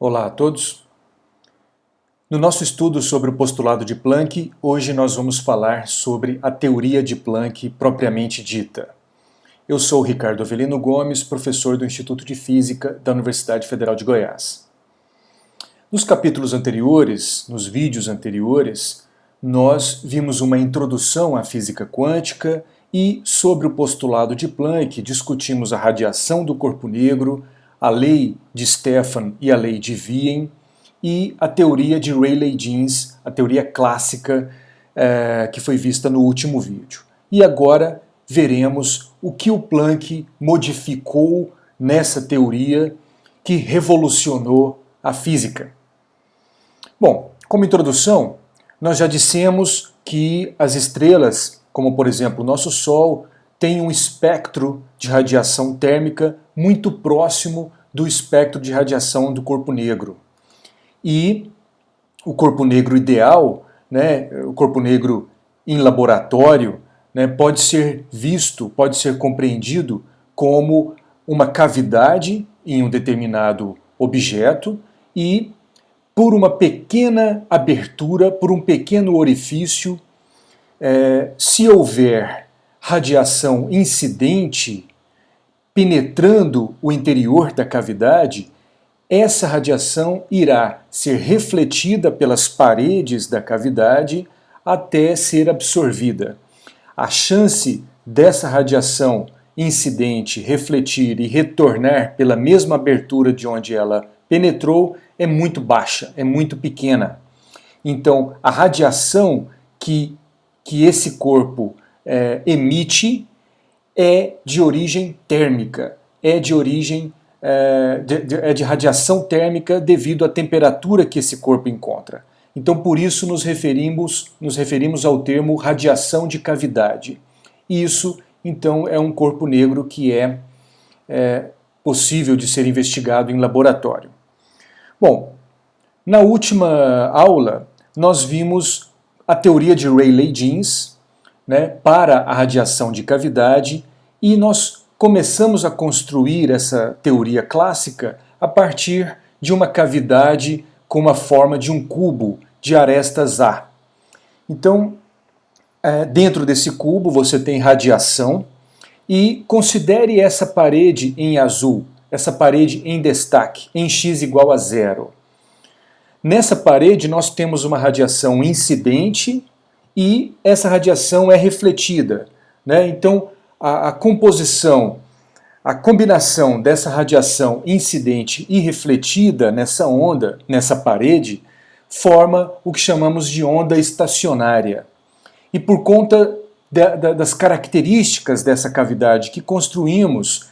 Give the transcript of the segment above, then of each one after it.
Olá a todos. No nosso estudo sobre o postulado de Planck, hoje nós vamos falar sobre a teoria de Planck propriamente dita. Eu sou Ricardo Avelino Gomes, professor do Instituto de Física da Universidade Federal de Goiás. Nos capítulos anteriores, nos vídeos anteriores, nós vimos uma introdução à física quântica e, sobre o postulado de Planck, discutimos a radiação do corpo negro, a lei de Stefan e a lei de Wien, e a teoria de Rayleigh-Jeans, a teoria clássica que foi vista no último vídeo. E agora veremos o que o Planck modificou nessa teoria que revolucionou a física. Bom, como introdução, nós já dissemos que as estrelas, como por exemplo o nosso Sol, têm um espectro de radiação térmica muito próximo do espectro de radiação do corpo negro. E o corpo negro ideal, o corpo negro em laboratório, pode ser visto, pode ser compreendido como uma cavidade em um determinado objeto e por uma pequena abertura, por um pequeno orifício, se houver radiação incidente penetrando o interior da cavidade, essa radiação irá ser refletida pelas paredes da cavidade até ser absorvida. A chance dessa radiação incidente refletir e retornar pela mesma abertura de onde ela penetrou é muito baixa, é muito pequena. Então, a radiação que esse corpo emite é de origem térmica, é de radiação térmica devido à temperatura que esse corpo encontra. Então, por isso nos referimos ao termo radiação de cavidade. Isso, então, é um corpo negro que é possível de ser investigado em laboratório. Bom, na última aula, nós vimos a teoria de Rayleigh-Jeans, para a radiação de cavidade, e nós começamos a construir essa teoria clássica a partir de uma cavidade com a forma de um cubo de arestas A. Então, dentro desse cubo você tem radiação e considere essa parede em azul, essa parede em destaque, em x igual a 0. Nessa parede nós temos uma radiação incidente e essa radiação é refletida. Então, a composição, a combinação dessa radiação incidente e refletida nessa onda, nessa parede, forma o que chamamos de onda estacionária. E por conta das características dessa cavidade que construímos,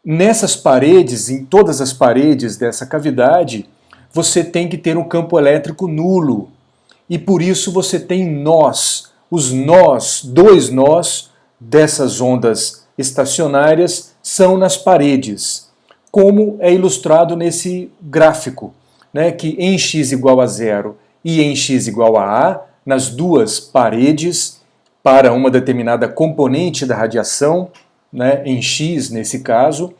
nessas paredes, em todas as paredes dessa cavidade, você tem que ter um campo elétrico nulo. E por isso você tem nós, os nós, dois nós dessas ondas estacionárias são nas paredes, como é ilustrado nesse gráfico, que em x igual a 0 e em x igual a A, nas duas paredes, para uma determinada componente da radiação, em x nesse caso,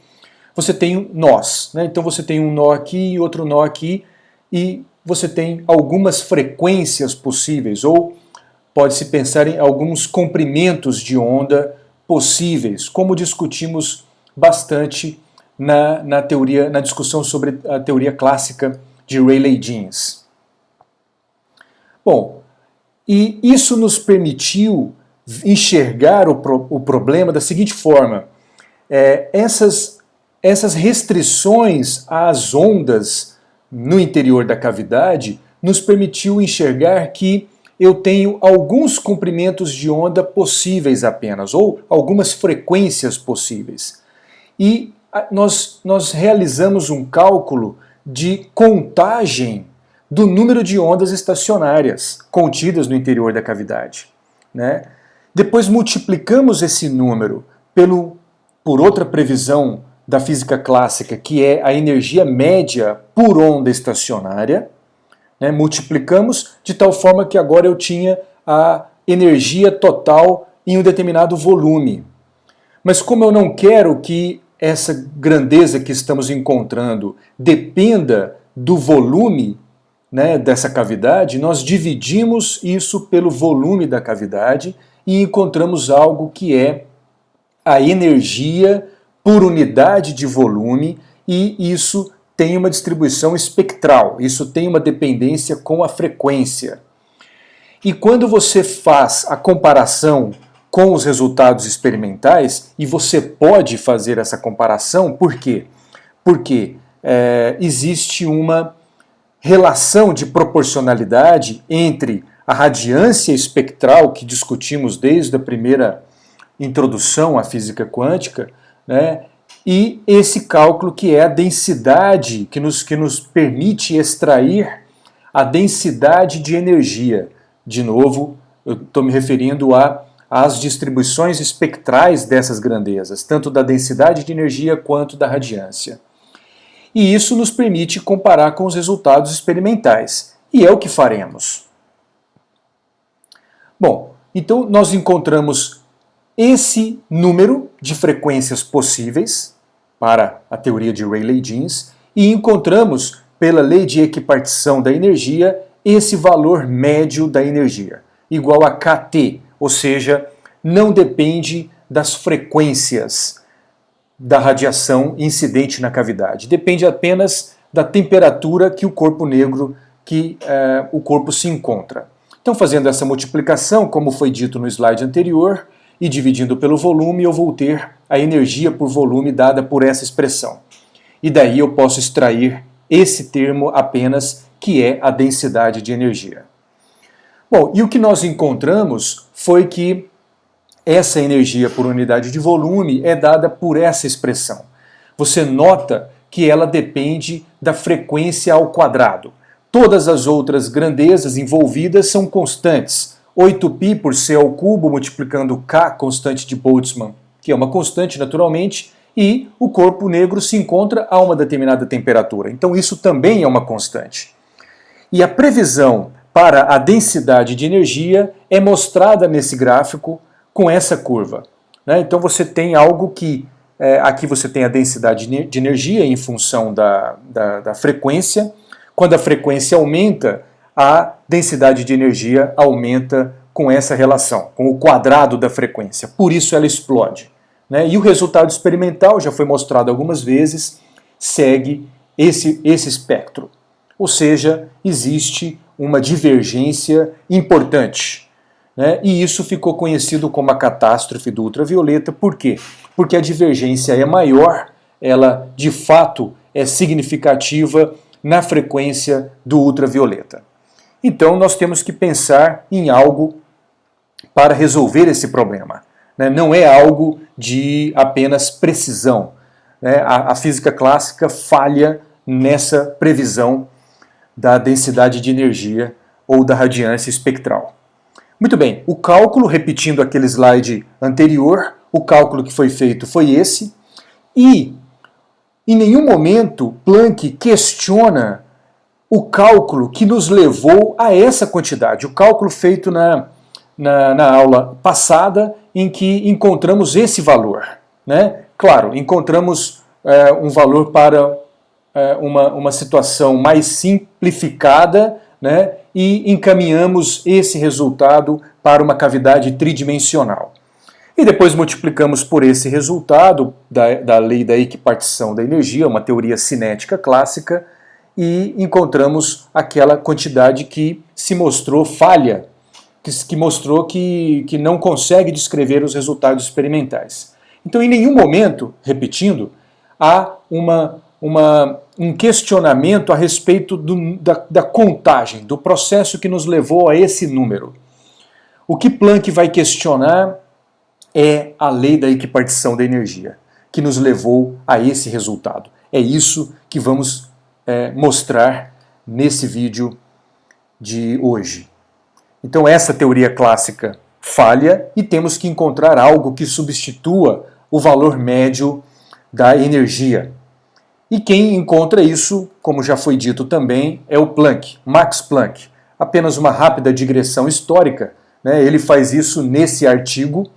você tem nós. Então você tem um nó aqui e outro nó aqui, e você tem algumas frequências possíveis, ou pode-se pensar em alguns comprimentos de onda possíveis, como discutimos bastante na discussão sobre a teoria clássica de Rayleigh-Jeans. Bom, e isso nos permitiu enxergar o problema da seguinte forma: essas restrições às ondas no interior da cavidade nos permitiu enxergar que eu tenho alguns comprimentos de onda possíveis apenas, ou algumas frequências possíveis. E nós realizamos um cálculo de contagem do número de ondas estacionárias contidas no interior da cavidade. Depois multiplicamos esse número por outra previsão da física clássica, que é a energia média por onda estacionária. Multiplicamos de tal forma que agora eu tinha a energia total em um determinado volume. Mas como eu não quero que essa grandeza que estamos encontrando dependa do volume, né, dessa cavidade, nós dividimos isso pelo volume da cavidade e encontramos algo que é a energia por unidade de volume, e isso tem uma distribuição espectral, isso tem uma dependência com a frequência. E quando você faz a comparação com os resultados experimentais, e você pode fazer essa comparação, por quê? Porque existe uma relação de proporcionalidade entre a radiância espectral que discutimos desde a primeira introdução à física quântica, né, e esse cálculo que é a densidade, que nos permite extrair a densidade de energia. De novo, eu estou me referindo às distribuições espectrais dessas grandezas, tanto da densidade de energia quanto da radiância. E isso nos permite comparar com os resultados experimentais. E é o que faremos. Bom, então nós encontramos esse número de frequências possíveis para a teoria de Rayleigh-Jeans e encontramos, pela lei de equipartição da energia, esse valor médio da energia, igual a kT, ou seja, não depende das frequências da radiação incidente na cavidade, depende apenas da temperatura que o corpo negro, o corpo se encontra. Então, fazendo essa multiplicação, como foi dito no slide anterior, e dividindo pelo volume, eu vou ter a energia por volume dada por essa expressão. E daí eu posso extrair esse termo apenas, que é a densidade de energia. Bom, e o que nós encontramos foi que essa energia por unidade de volume é dada por essa expressão. Você nota que ela depende da frequência ao quadrado. Todas as outras grandezas envolvidas são constantes. 8π por c ao cubo multiplicando k, constante de Boltzmann, que é uma constante naturalmente, e o corpo negro se encontra a uma determinada temperatura. Então isso também é uma constante. E a previsão para a densidade de energia é mostrada nesse gráfico com essa curva, né? Então você tem algo que, aqui você tem a densidade de energia em função da frequência. Quando a frequência aumenta, a densidade de energia aumenta com essa relação, com o quadrado da frequência. Por isso ela explode, né? E o resultado experimental, já foi mostrado algumas vezes, segue esse espectro. Ou seja, existe uma divergência importante, né? E isso ficou conhecido como a catástrofe do ultravioleta. Por quê? Porque a divergência é maior, ela de fato é significativa na frequência do ultravioleta. Então nós temos que pensar em algo para resolver esse problema, né? Não é algo de apenas precisão, né? A física clássica falha nessa previsão da densidade de energia ou da radiância espectral. Muito bem, o cálculo, repetindo aquele slide anterior, o cálculo que foi feito foi esse, e em nenhum momento Planck questiona o cálculo que nos levou a essa quantidade, o cálculo feito na aula passada, em que encontramos esse valor, né? Claro, encontramos um valor para uma situação mais simplificada, né? E encaminhamos esse resultado para uma cavidade tridimensional. E depois multiplicamos por esse resultado da lei da equipartição da energia, uma teoria cinética clássica, e encontramos aquela quantidade que se mostrou falha, que mostrou que não consegue descrever os resultados experimentais. Então, em nenhum momento, repetindo, há um questionamento a respeito da contagem, do processo que nos levou a esse número. O que Planck vai questionar é a lei da equipartição da energia, que nos levou a esse resultado. É isso que vamos mostrar nesse vídeo de hoje. Então essa teoria clássica falha e temos que encontrar algo que substitua o valor médio da energia. E quem encontra isso, como já foi dito também, é o Planck, Max Planck. Apenas uma rápida digressão histórica, né? Ele faz isso nesse artigo,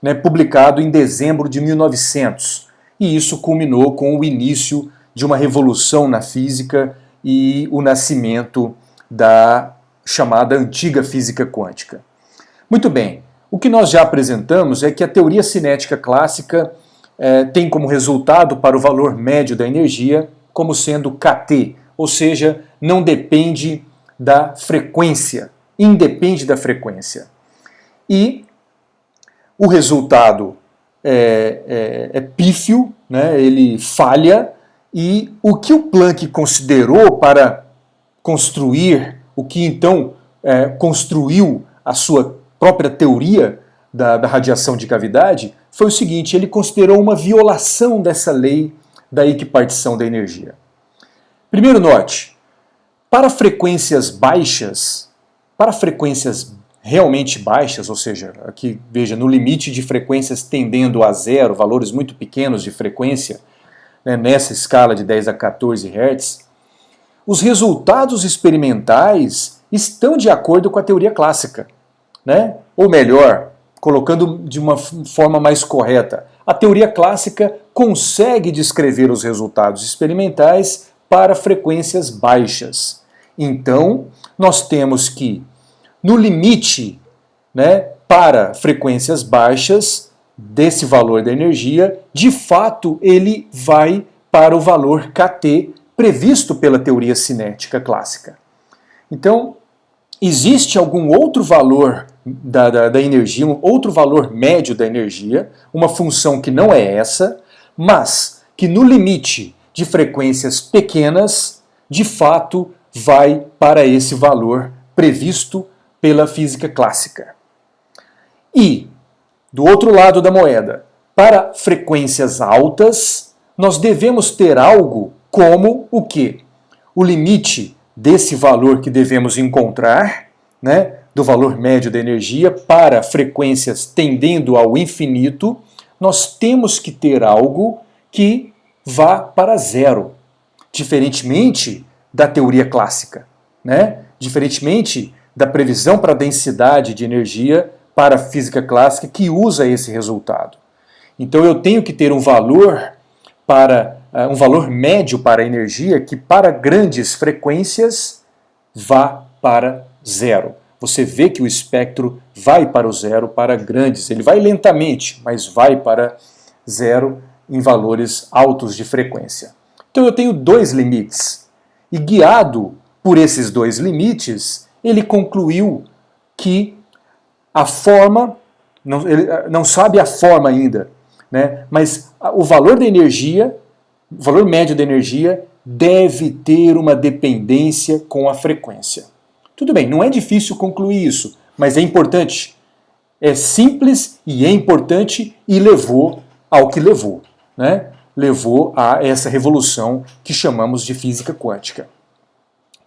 né, publicado em dezembro de 1900, e isso culminou com o início de uma revolução na física e o nascimento da chamada antiga física quântica. Muito bem, o que nós já apresentamos é que a teoria cinética clássica tem como resultado para o valor médio da energia como sendo kT, ou seja, não depende da frequência, independe da frequência. E o resultado é pífio, né? Ele falha, e o que o Planck considerou para construir, o que então construiu a sua própria teoria da radiação de cavidade, foi o seguinte: ele considerou uma violação dessa lei da equipartição da energia. Primeiro note, para frequências baixas, para frequências realmente baixas, ou seja, aqui veja, no limite de frequências tendendo a zero, valores muito pequenos de frequência, né, nessa escala de 10 a 14 Hz, os resultados experimentais estão de acordo com a teoria clássica, né? Ou melhor, colocando de uma forma mais correta, a teoria clássica consegue descrever os resultados experimentais para frequências baixas. Então, nós temos que, no limite, né, para frequências baixas desse valor da energia, de fato ele vai para o valor kT previsto pela teoria cinética clássica. Então, existe algum outro valor da energia, um outro valor médio da energia, uma função que não é essa, mas que no limite de frequências pequenas, de fato, vai para esse valor previsto pela física clássica. E, do outro lado da moeda, para frequências altas, nós devemos ter algo como o quê? O limite desse valor que devemos encontrar, né, do valor médio da energia, para frequências tendendo ao infinito, nós temos que ter algo que vá para zero, diferentemente da teoria clássica, né? Diferentemente da previsão para a densidade de energia para a física clássica, que usa esse resultado. Então eu tenho que ter um valor médio para a energia que para grandes frequências vá para zero. Você vê que o espectro vai para o zero para grandes, ele vai lentamente, mas vai para zero em valores altos de frequência. Então eu tenho dois limites, e guiado por esses dois limites, ele concluiu que a forma, ele não sabe a forma ainda, né? Mas o valor da energia, o valor médio da energia, deve ter uma dependência com a frequência. Tudo bem, não é difícil concluir isso, mas é importante. É simples e é importante, e levou ao que levou, né? Levou a essa revolução que chamamos de física quântica.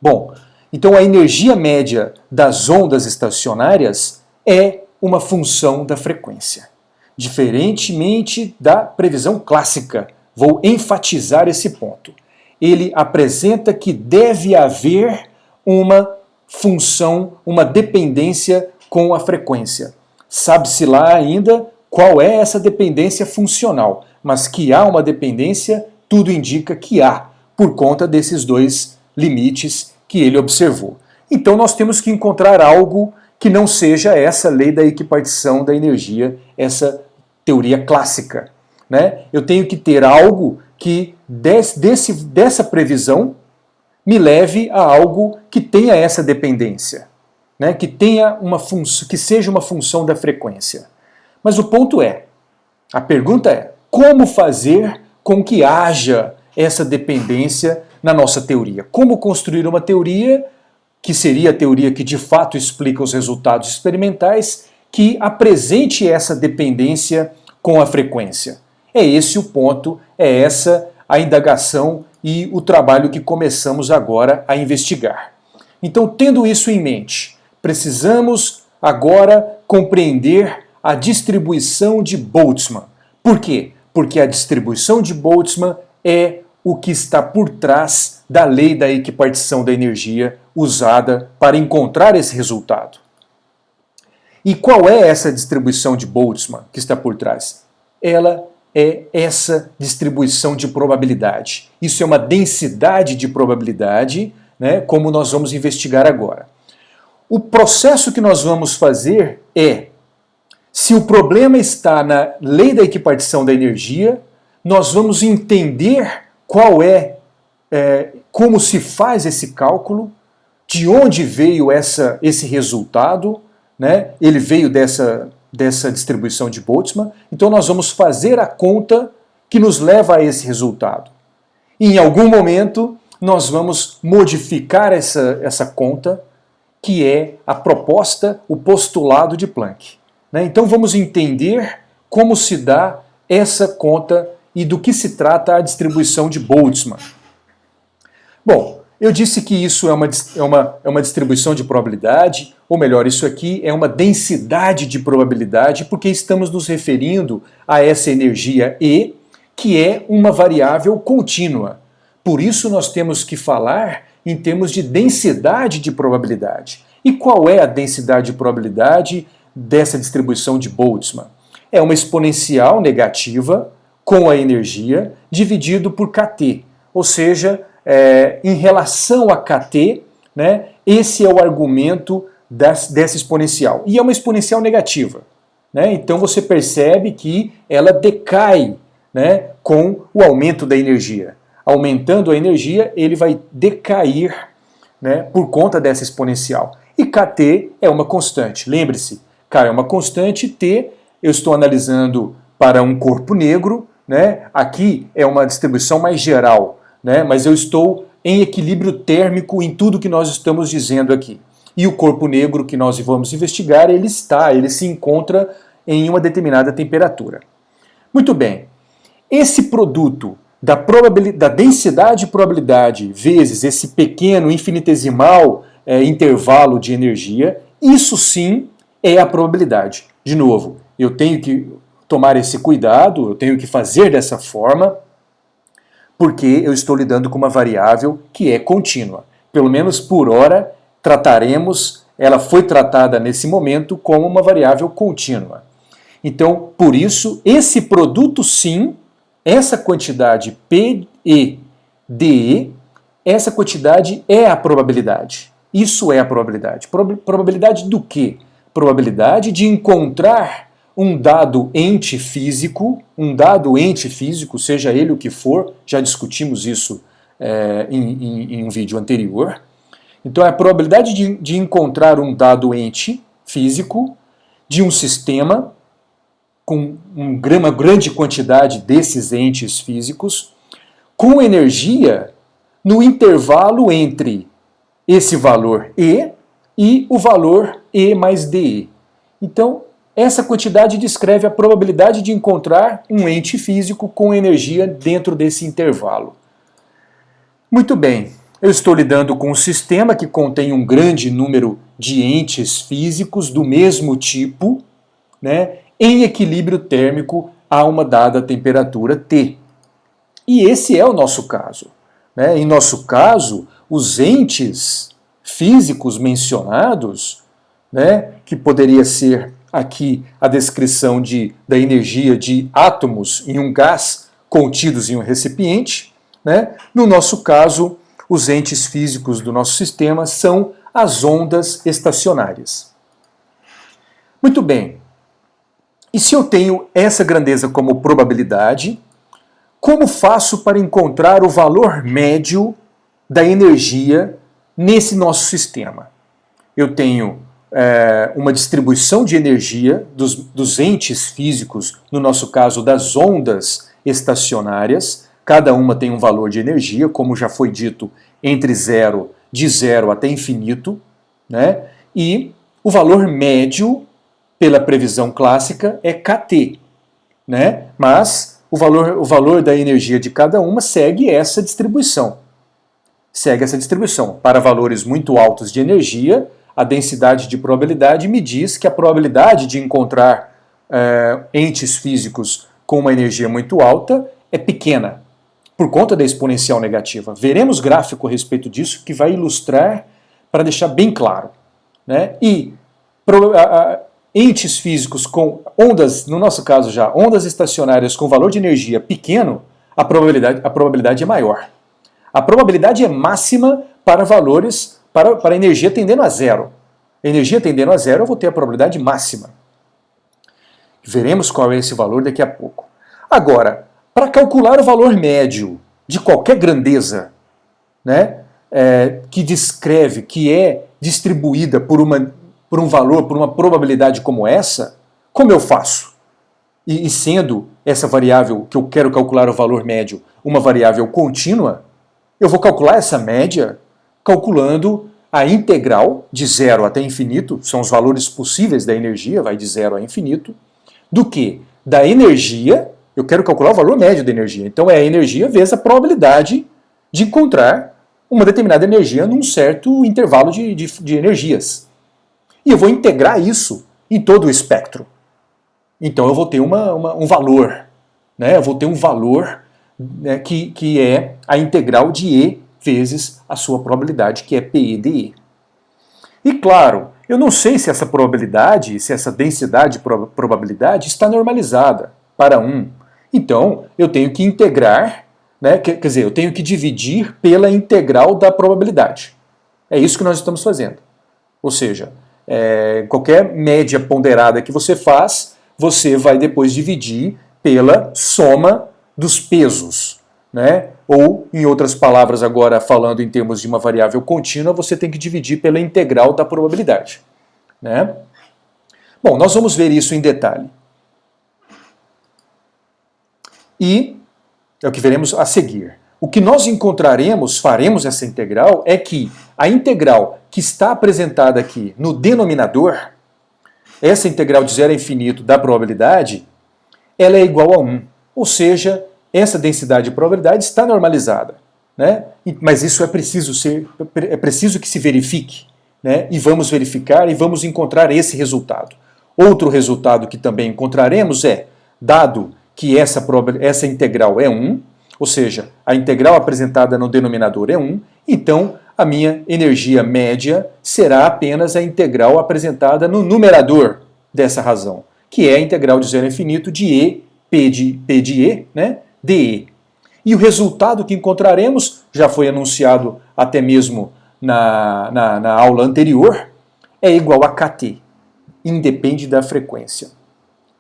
Bom, então a energia média das ondas estacionárias é uma função da frequência. Diferentemente da previsão clássica, vou enfatizar esse ponto. Ele apresenta que deve haver uma função, uma dependência com a frequência. Sabe-se lá ainda qual é essa dependência funcional, mas que há uma dependência, tudo indica que há, por conta desses dois limites que ele observou. Então nós temos que encontrar algo que não seja essa lei da equipartição da energia, essa teoria clássica, né? Eu tenho que ter algo que dessa previsão me leve a algo que tenha essa dependência, né? Que tenha uma função, que seja uma função da frequência. Mas o ponto é, a pergunta é, como fazer com que haja essa dependência na nossa teoria? Como construir uma teoria que seria a teoria que de fato explica os resultados experimentais, que apresente essa dependência com a frequência? É esse o ponto, é essa a indagação e o trabalho que começamos agora a investigar. Então, tendo isso em mente, precisamos agora compreender a distribuição de Boltzmann. Por quê? Porque a distribuição de Boltzmann é o que está por trás da lei da equipartição da energia usada para encontrar esse resultado. E qual é essa distribuição de Boltzmann que está por trás? Ela é essa distribuição de probabilidade. Isso é uma densidade de probabilidade, né, como nós vamos investigar agora. O processo que nós vamos fazer é, se o problema está na lei da equipartição da energia, nós vamos entender qual como se faz esse cálculo, de onde veio esse resultado, né? Ele veio dessa distribuição de Boltzmann, então nós vamos fazer a conta que nos leva a esse resultado. E em algum momento nós vamos modificar essa conta, que é a proposta, o postulado de Planck. Né? Então vamos entender como se dá essa conta e do que se trata a distribuição de Boltzmann. Bom, eu disse que isso é uma distribuição de probabilidade, ou melhor, isso aqui é uma densidade de probabilidade, porque estamos nos referindo a essa energia E, que é uma variável contínua. Por isso nós temos que falar em termos de densidade de probabilidade. E qual é a densidade de probabilidade dessa distribuição de Boltzmann? É uma exponencial negativa com a energia dividido por kT, ou seja, em relação a kT, né, esse é o argumento dessa exponencial. E é uma exponencial negativa. Né, então você percebe que ela decai, né, com o aumento da energia. Aumentando a energia, ele vai decair, né, por conta dessa exponencial. E kT é uma constante. Lembre-se, K é uma constante, T eu estou analisando para um corpo negro, né, aqui é uma distribuição mais geral. Né, mas eu estou em equilíbrio térmico em tudo que nós estamos dizendo aqui. E o corpo negro que nós vamos investigar, ele se encontra em uma determinada temperatura. Muito bem, esse produto da densidade e probabilidade vezes esse pequeno, infinitesimal intervalo de energia, isso sim é a probabilidade. De novo, eu tenho que tomar esse cuidado, eu tenho que fazer dessa forma, porque eu estou lidando com uma variável que é contínua. Pelo menos por hora, ela foi tratada nesse momento como uma variável contínua. Então, por isso, esse produto sim, essa quantidade PE/DE, essa quantidade é a probabilidade. Isso é a probabilidade. Probabilidade do quê? Probabilidade de encontrar um dado ente físico, seja ele o que for, já discutimos isso em um vídeo anterior. Então, é a probabilidade de encontrar um dado ente físico de um sistema com uma grande quantidade desses entes físicos, com energia no intervalo entre esse valor e o valor E mais DE. Então, essa quantidade descreve a probabilidade de encontrar um ente físico com energia dentro desse intervalo. Muito bem, eu estou lidando com um sistema que contém um grande número de entes físicos do mesmo tipo, né, em equilíbrio térmico a uma dada temperatura T. E esse é o nosso caso. Né? Em nosso caso, os entes físicos mencionados, né, que poderia ser aqui a descrição da energia de átomos em um gás contidos em um recipiente. Né? No nosso caso, os entes físicos do nosso sistema são as ondas estacionárias. Muito bem. E se eu tenho essa grandeza como probabilidade, como faço para encontrar o valor médio da energia nesse nosso sistema? Eu tenho uma distribuição de energia dos entes físicos, no nosso caso das ondas estacionárias. Cada uma tem um valor de energia, como já foi dito, de zero até infinito, né? E o valor médio, pela previsão clássica, é kT, né? Mas o valor da energia de cada uma segue essa distribuição. Para valores muito altos de energia, a densidade de probabilidade me diz que a probabilidade de encontrar entes físicos com uma energia muito alta é pequena, por conta da exponencial negativa. Veremos gráfico a respeito disso que vai ilustrar para deixar bem claro. Né? E entes físicos com ondas, no nosso caso já, ondas estacionárias com valor de energia pequeno, a probabilidade é maior. A probabilidade é máxima para valores, para energia tendendo a zero. Energia tendendo a zero, eu vou ter a probabilidade máxima. Veremos qual é esse valor daqui a pouco. Agora, para calcular o valor médio de qualquer grandeza, né, que descreve, que é distribuída por um valor, por uma probabilidade como essa, como eu faço? E sendo essa variável que eu quero calcular o valor médio uma variável contínua, eu vou calcular essa média calculando a integral de zero até infinito, são os valores possíveis da energia, vai de zero a infinito, do que? Da energia, eu quero calcular o valor médio da energia. Então é a energia vezes a probabilidade de encontrar uma determinada energia num certo intervalo de energias. E eu vou integrar isso em todo o espectro. Então eu vou ter um valor, né? Eu vou ter um valor, né, que é a integral de E vezes a sua probabilidade, que é PE de E. E claro, eu não sei se essa probabilidade, se essa densidade de probabilidade está normalizada para 1. Então eu tenho que integrar, né, quer dizer, eu tenho que dividir pela integral da probabilidade. É isso que nós estamos fazendo. Ou seja, qualquer média ponderada que você faz, você vai depois dividir pela soma dos pesos, né? Ou, em outras palavras, agora falando em termos de uma variável contínua, você tem que dividir pela integral da probabilidade, né? Bom, nós vamos ver isso em detalhe. E é o que veremos a seguir. O que nós encontraremos, faremos essa integral, é que a integral que está apresentada aqui no denominador, essa integral de zero a infinito da probabilidade, ela é igual a 1. Ou seja, essa densidade de probabilidade está normalizada, né? Mas isso é preciso que se verifique, né? E vamos verificar e vamos encontrar esse resultado. Outro resultado que também encontraremos é, dado que essa integral é 1, ou seja, a integral apresentada no denominador é 1, então a minha energia média será apenas a integral apresentada no numerador dessa razão, que é a integral de zero a infinito de E, P de E, né, dE. E o resultado que encontraremos, já foi anunciado até mesmo na aula anterior, é igual a kT, independe da frequência.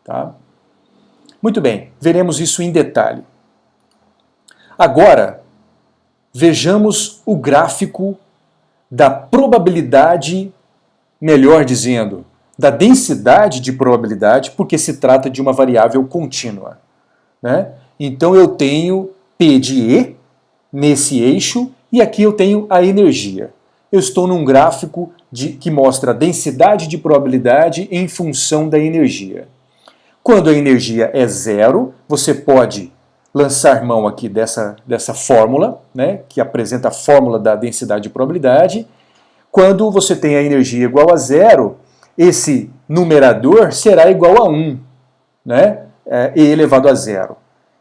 Tá? Muito bem, veremos isso em detalhe. Agora, vejamos o gráfico da probabilidade, melhor dizendo, da densidade de probabilidade, porque se trata de uma variável contínua, né? Então eu tenho P de E nesse eixo e aqui eu tenho a energia. Eu estou num gráfico que mostra a densidade de probabilidade em função da energia. Quando a energia é zero, você pode lançar mão aqui dessa fórmula, né, que apresenta a fórmula da densidade de probabilidade. Quando você tem a energia igual a zero, esse numerador será igual a 1, né, E elevado a zero.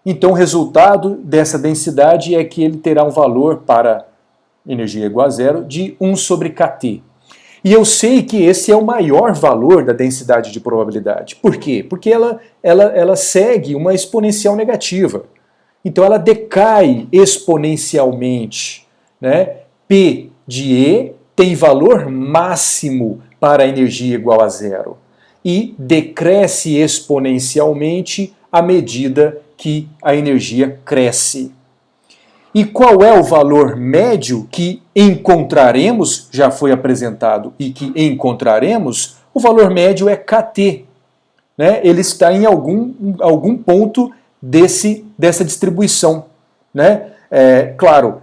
Então o resultado dessa densidade é que ele terá um valor para energia igual a zero de 1 sobre kT. E eu sei que esse é o maior valor da densidade de probabilidade. Por quê? Porque ela segue uma exponencial negativa. Então ela decai exponencialmente, né? P de E tem valor máximo para a energia igual a zero e decresce exponencialmente à medida que a energia cresce. E qual é o valor médio que encontraremos? Já foi apresentado e que encontraremos. O valor médio é kT, né? Ele está em algum ponto dessa distribuição, né? Claro,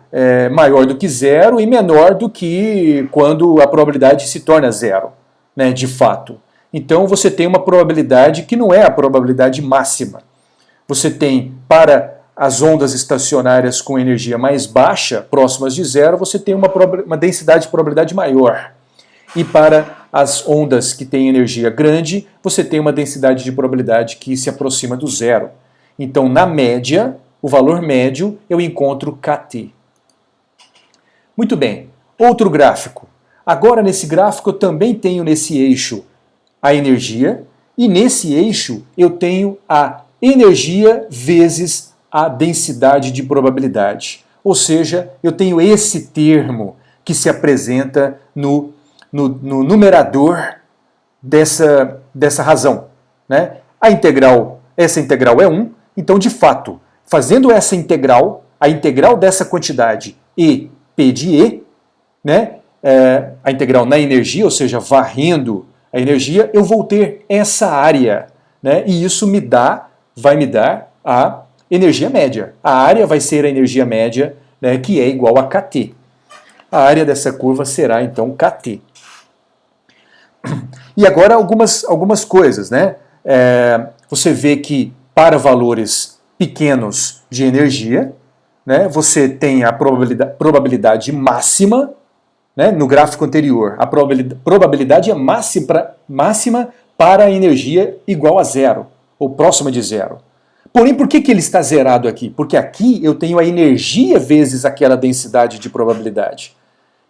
maior do que zero e menor do que quando a probabilidade se torna zero, né, de fato. Então você tem uma probabilidade que não é a probabilidade máxima. Você tem, para as ondas estacionárias com energia mais baixa, próximas de zero, você tem uma densidade de probabilidade maior. E para as ondas que têm energia grande, você tem uma densidade de probabilidade que se aproxima do zero. Então, na média, o valor médio, eu encontro kT. Muito bem. Outro gráfico. Agora, nesse gráfico, eu também tenho nesse eixo a energia, e nesse eixo eu tenho a energia vezes a densidade de probabilidade. Ou seja, eu tenho esse termo que se apresenta no numerador dessa razão. Né? Essa integral é 1, então de fato, fazendo essa integral, a integral dessa quantidade e P de E, né? A integral na energia, ou seja, varrendo a energia, eu vou ter essa área, né? E isso vai me dar a energia média. A área vai ser a energia média, né, que é igual a kT. A área dessa curva será, então, kT. E agora algumas coisas, né? Você vê que para valores pequenos de energia, né, você tem a probabilidade máxima, né, no gráfico anterior. A probabilidade é máxima para a energia igual a zero, ou próxima de zero. Porém, por que ele está zerado aqui? Porque aqui eu tenho a energia vezes aquela densidade de probabilidade.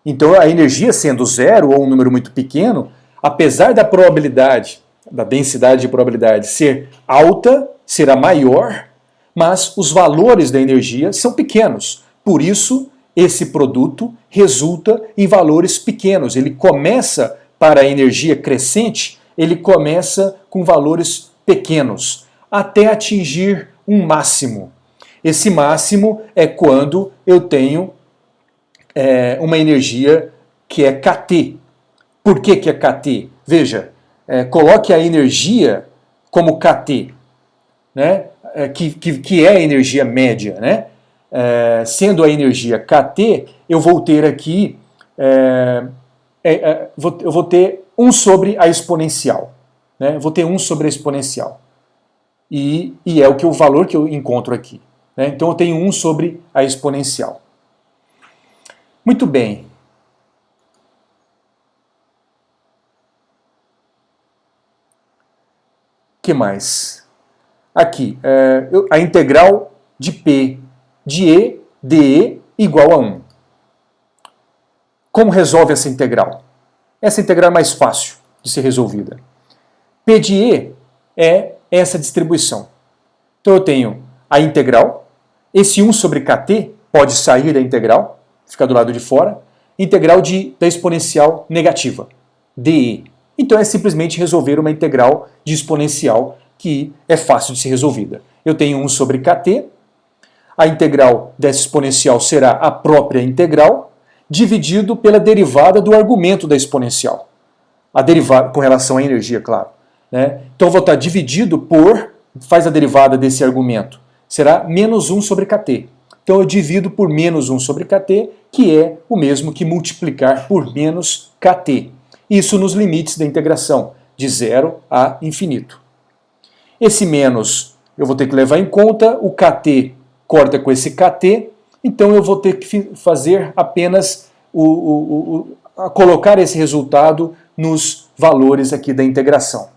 Então, a energia sendo zero, ou um número muito pequeno, apesar da probabilidade, da densidade de probabilidade ser alta, será maior, mas os valores da energia são pequenos. Por isso, esse produto resulta em valores pequenos. Ele começa, para a energia crescente, ele começa com valores pequenos, até atingir um máximo. Esse máximo é quando eu tenho uma energia que é kT. Por que é kT? Veja, coloque a energia como kT, né? Que é a energia média, né? Sendo a energia kT, eu vou ter aqui, eu vou ter 1 sobre a exponencial. Né? Vou ter 1 sobre a exponencial. E é o valor que eu encontro aqui. Né? Então eu tenho 1 sobre a exponencial. Muito bem. O que mais? Aqui, a integral de P de E dE igual a 1. Como resolve essa integral? Essa integral é mais fácil de ser resolvida. P de E é essa distribuição. Então eu tenho a integral, esse 1 sobre kT pode sair da integral, ficar do lado de fora, integral da exponencial negativa, dE. Então é simplesmente resolver uma integral de exponencial que é fácil de ser resolvida. Eu tenho 1 sobre kT, a integral dessa exponencial será a própria integral, dividido pela derivada do argumento da exponencial. A derivada com relação à energia, claro. Né? Então eu vou estar dividido por, faz a derivada desse argumento, será menos 1 sobre kT. Então eu divido por menos 1 sobre kT, que é o mesmo que multiplicar por menos kT. Isso nos limites da integração, de 0 a infinito. Esse menos eu vou ter que levar em conta, o kT corta com esse kT, então eu vou ter que fazer apenas colocar esse resultado nos valores aqui da integração.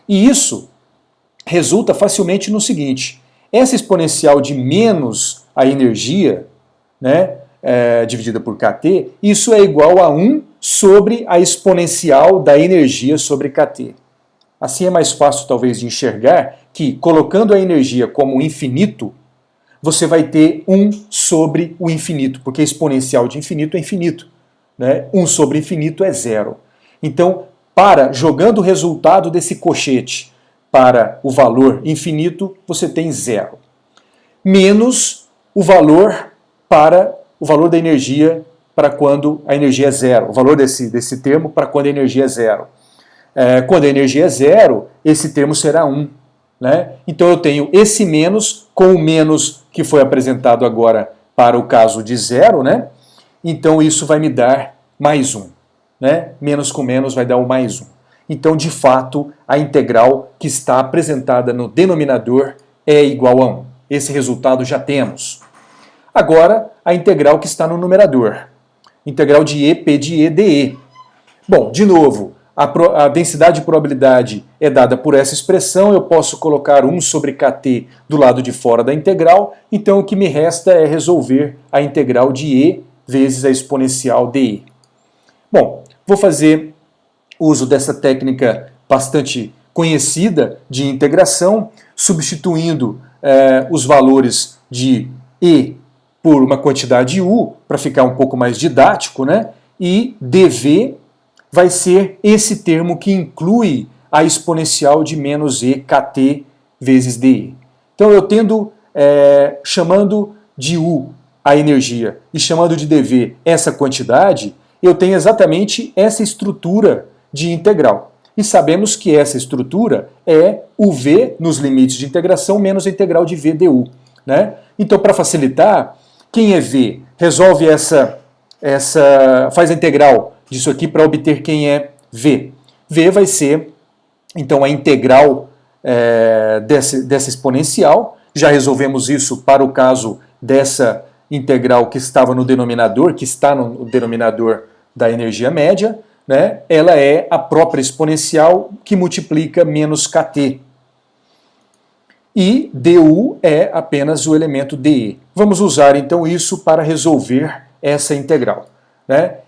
E isso resulta facilmente no seguinte: essa exponencial de menos a energia, né, dividida por kT, isso é igual a 1 sobre a exponencial da energia sobre kT. Assim é mais fácil talvez de enxergar que, colocando a energia como infinito, você vai ter 1 sobre o infinito, porque a exponencial de infinito é infinito. Né? 1 sobre infinito é 0. Então, jogando o resultado desse cochete para o valor infinito, você tem 0. Menos o valor da energia para quando a energia é 0. O valor desse termo para quando a energia é 0. Quando a energia é 0, esse termo será 1. Né? Então eu tenho esse menos com o menos que foi apresentado agora para o caso de 0, né? Então isso vai me dar mais 1. Né? Menos com menos vai dar o mais 1. Então, de fato, a integral que está apresentada no denominador é igual a 1. Esse resultado já temos. Agora, a integral que está no numerador. Integral de E, P de E, dE. Bom, de novo, a densidade de probabilidade é dada por essa expressão, eu posso colocar 1 sobre kT do lado de fora da integral, então o que me resta é resolver a integral de E vezes a exponencial dE. Bom, vou fazer uso dessa técnica bastante conhecida de integração, substituindo os valores de E por uma quantidade U, para ficar um pouco mais didático, né? E dV vai ser esse termo que inclui a exponencial de menos EKT vezes dE. Então eu tendo, chamando de U a energia e chamando de dV essa quantidade, eu tenho exatamente essa estrutura de integral. E sabemos que essa estrutura é o V nos limites de integração menos a integral de V du. Né? Então, para facilitar, quem é V resolve faz a integral disso aqui para obter quem é V. V vai ser, então, a integral dessa exponencial. Já resolvemos isso para o caso dessa integral que estava no denominador, que está no denominador da energia média, né? Ela é a própria exponencial que multiplica menos kT. E du é apenas o elemento dE. Vamos usar então isso para resolver essa integral. Né?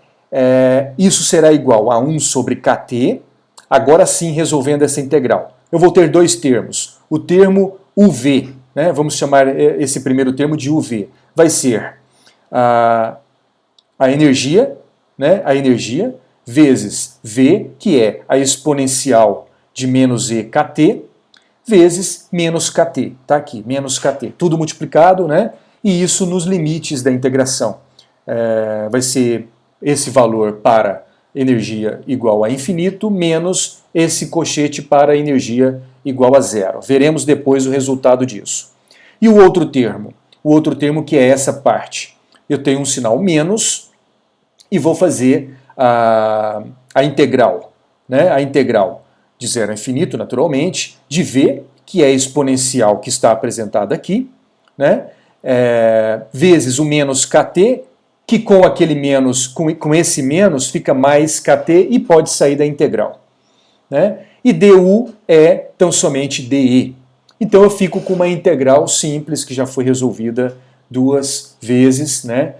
Isso será igual a 1 sobre kT, agora sim resolvendo essa integral. Eu vou ter dois termos. O termo UV, né? Vamos chamar esse primeiro termo de UV. Vai ser a energia, né? A energia, vezes V, que é a exponencial de menos EKT, vezes menos kT. Está aqui, menos kT. Tudo multiplicado, né? E isso nos limites da integração. Vai ser esse valor para energia igual a infinito, menos esse cochete para energia igual a zero. Veremos depois o resultado disso. E o outro termo que é essa parte. Eu tenho um sinal menos e vou fazer a integral, né? A integral de zero a infinito, naturalmente, de V, que é a exponencial que está apresentada aqui, né? Vezes o menos kT, que com aquele menos, com esse menos, fica mais kT e pode sair da integral. Né? E du é tão somente dE. Então eu fico com uma integral simples que já foi resolvida duas vezes, né?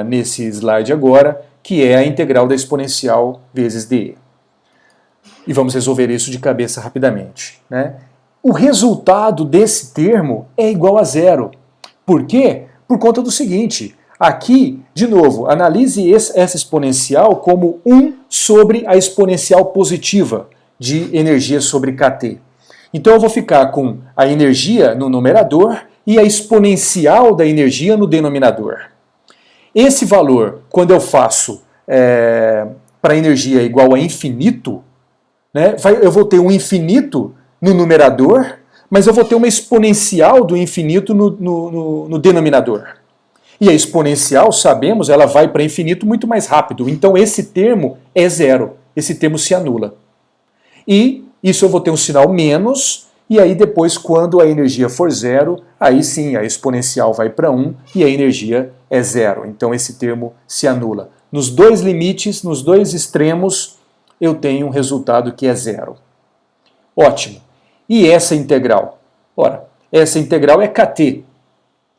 Nesse slide agora, que é a integral da exponencial vezes dE. E vamos resolver isso de cabeça rapidamente. Né? O resultado desse termo é igual a zero. Por quê? Por conta do seguinte, aqui, de novo, analise essa exponencial como 1 sobre a exponencial positiva de energia sobre kT. Então eu vou ficar com a energia no numerador e a exponencial da energia no denominador. Esse valor, quando eu faço para energia igual a infinito, né, eu vou ter um infinito no numerador, mas eu vou ter uma exponencial do infinito no denominador. E a exponencial, sabemos, ela vai para infinito muito mais rápido. Então esse termo é zero, esse termo se anula. E isso eu vou ter um sinal menos, e aí depois, quando a energia for zero, aí sim a exponencial vai para 1 e a energia é zero. Então esse termo se anula. Nos dois limites, nos dois extremos, eu tenho um resultado que é zero. Ótimo. E essa integral? Ora, essa integral é kT.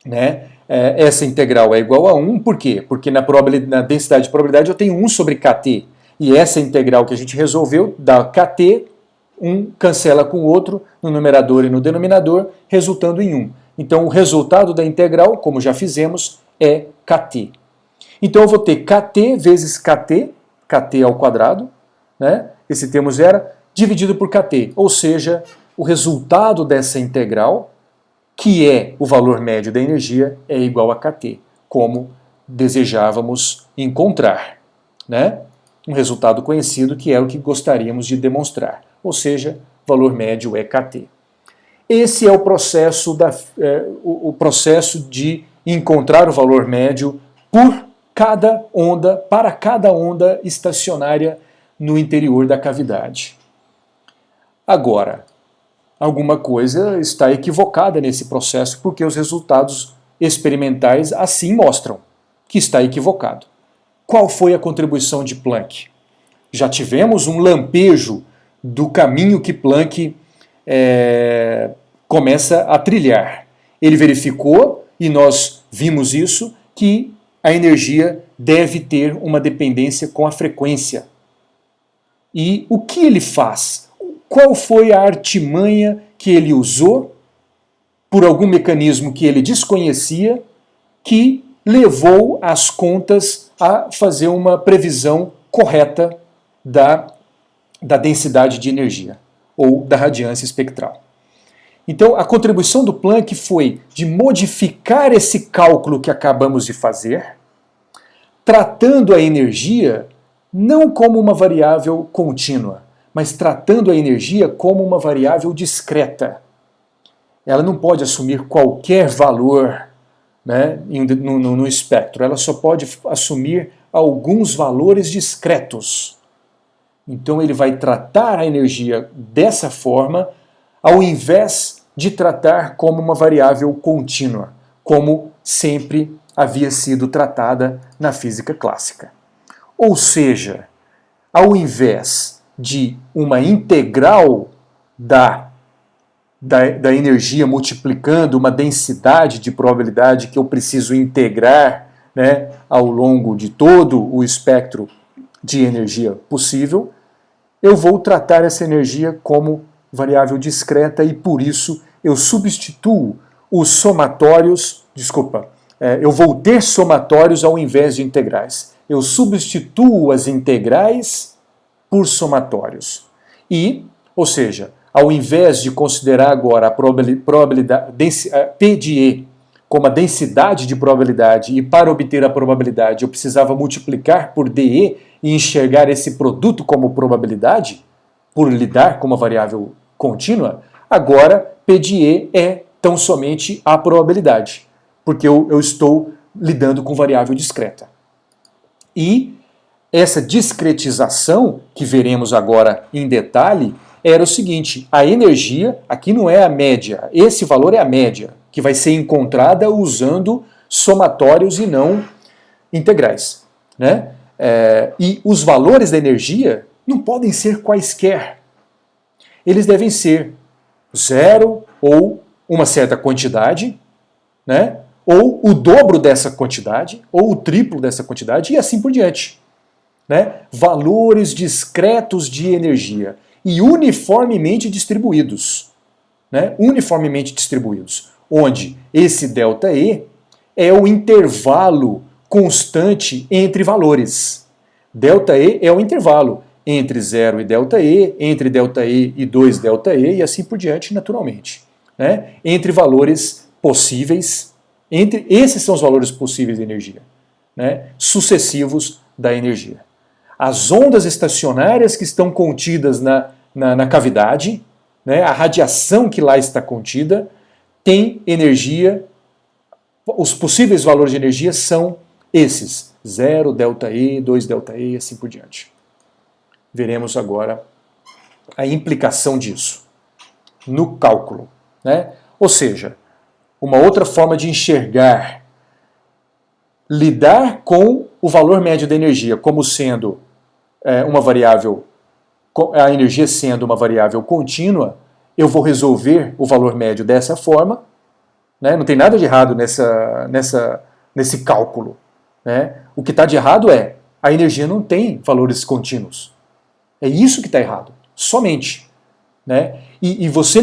Né? Essa integral é igual a 1, por quê? Porque na densidade de probabilidade eu tenho 1 sobre kT. E essa integral que a gente resolveu dá kT, um cancela com o outro no numerador e no denominador, resultando em 1. Então o resultado da integral, como já fizemos, é kT. Então eu vou ter kT vezes kT, kT ao quadrado, né? Esse termo zero, dividido por kT, ou seja, o resultado dessa integral, que é o valor médio da energia, é igual a kT, como desejávamos encontrar. Né? Um resultado conhecido que é o que gostaríamos de demonstrar, ou seja, valor médio é kT. Esse é o processo de encontrar o valor médio por cada onda, para cada onda estacionária no interior da cavidade. Agora, alguma coisa está equivocada nesse processo, porque os resultados experimentais assim mostram que está equivocado. Qual foi a contribuição de Planck? Já tivemos um lampejo do caminho que Planck começa a trilhar. Ele verificou, e nós vimos isso, que a energia deve ter uma dependência com a frequência. E o que ele faz? qual foi a artimanha que ele usou, por algum mecanismo que ele desconhecia, que levou as contas a fazer uma previsão correta da densidade de energia, ou da radiância espectral. Então, a contribuição do Planck foi de modificar esse cálculo que acabamos de fazer, tratando a energia não como uma variável contínua, mas tratando a energia como uma variável discreta. Ela não pode assumir qualquer valor, né, no espectro, ela só pode assumir alguns valores discretos. Então ele vai tratar a energia dessa forma, ao invés de tratar como uma variável contínua, como sempre havia sido tratada na física clássica. Ou seja, ao invés de uma integral da energia multiplicando uma densidade de probabilidade que eu preciso integrar, né, ao longo de todo o espectro de energia possível, eu vou tratar essa energia como variável discreta e por isso eu substituo os somatórios, eu vou ter somatórios ao invés de integrais. Eu substituo as integrais por somatórios. Ou seja, ao invés de considerar agora a probabilidade P de E como a densidade de probabilidade, e para obter a probabilidade eu precisava multiplicar por DE e enxergar esse produto como probabilidade, por lidar com uma variável contínua, agora P de E é tão somente a probabilidade, porque eu estou lidando com variável discreta. E essa discretização, que veremos agora em detalhe, era o seguinte: a energia, aqui não é a média, esse valor é a média, que vai ser encontrada usando somatórios e não integrais, né? E os valores da energia não podem ser quaisquer. Eles devem ser zero ou uma certa quantidade, né? Ou o dobro dessa quantidade, ou o triplo dessa quantidade, e assim por diante, né? Valores discretos de energia e uniformemente distribuídos, né? Uniformemente distribuídos, onde esse ΔE é o intervalo constante entre valores. ΔE é o intervalo entre 0 e ΔE, entre ΔE e 2ΔE e assim por diante, naturalmente, né? Entre valores possíveis, esses são os valores possíveis de energia, né? Sucessivos da energia. As ondas estacionárias que estão contidas na cavidade, né? A radiação que lá está contida, tem energia, os possíveis valores de energia são esses, 0, ΔE, 2ΔE e assim por diante. Veremos agora a implicação disso no cálculo, né? Ou seja, uma outra forma de enxergar, lidar com o valor médio da energia como sendo uma variável, a energia sendo uma variável contínua, eu vou resolver o valor médio dessa forma, né? Não tem nada de errado nesse cálculo, né? O que está de errado é a energia não tem valores contínuos. É isso que está errado, somente, né? E você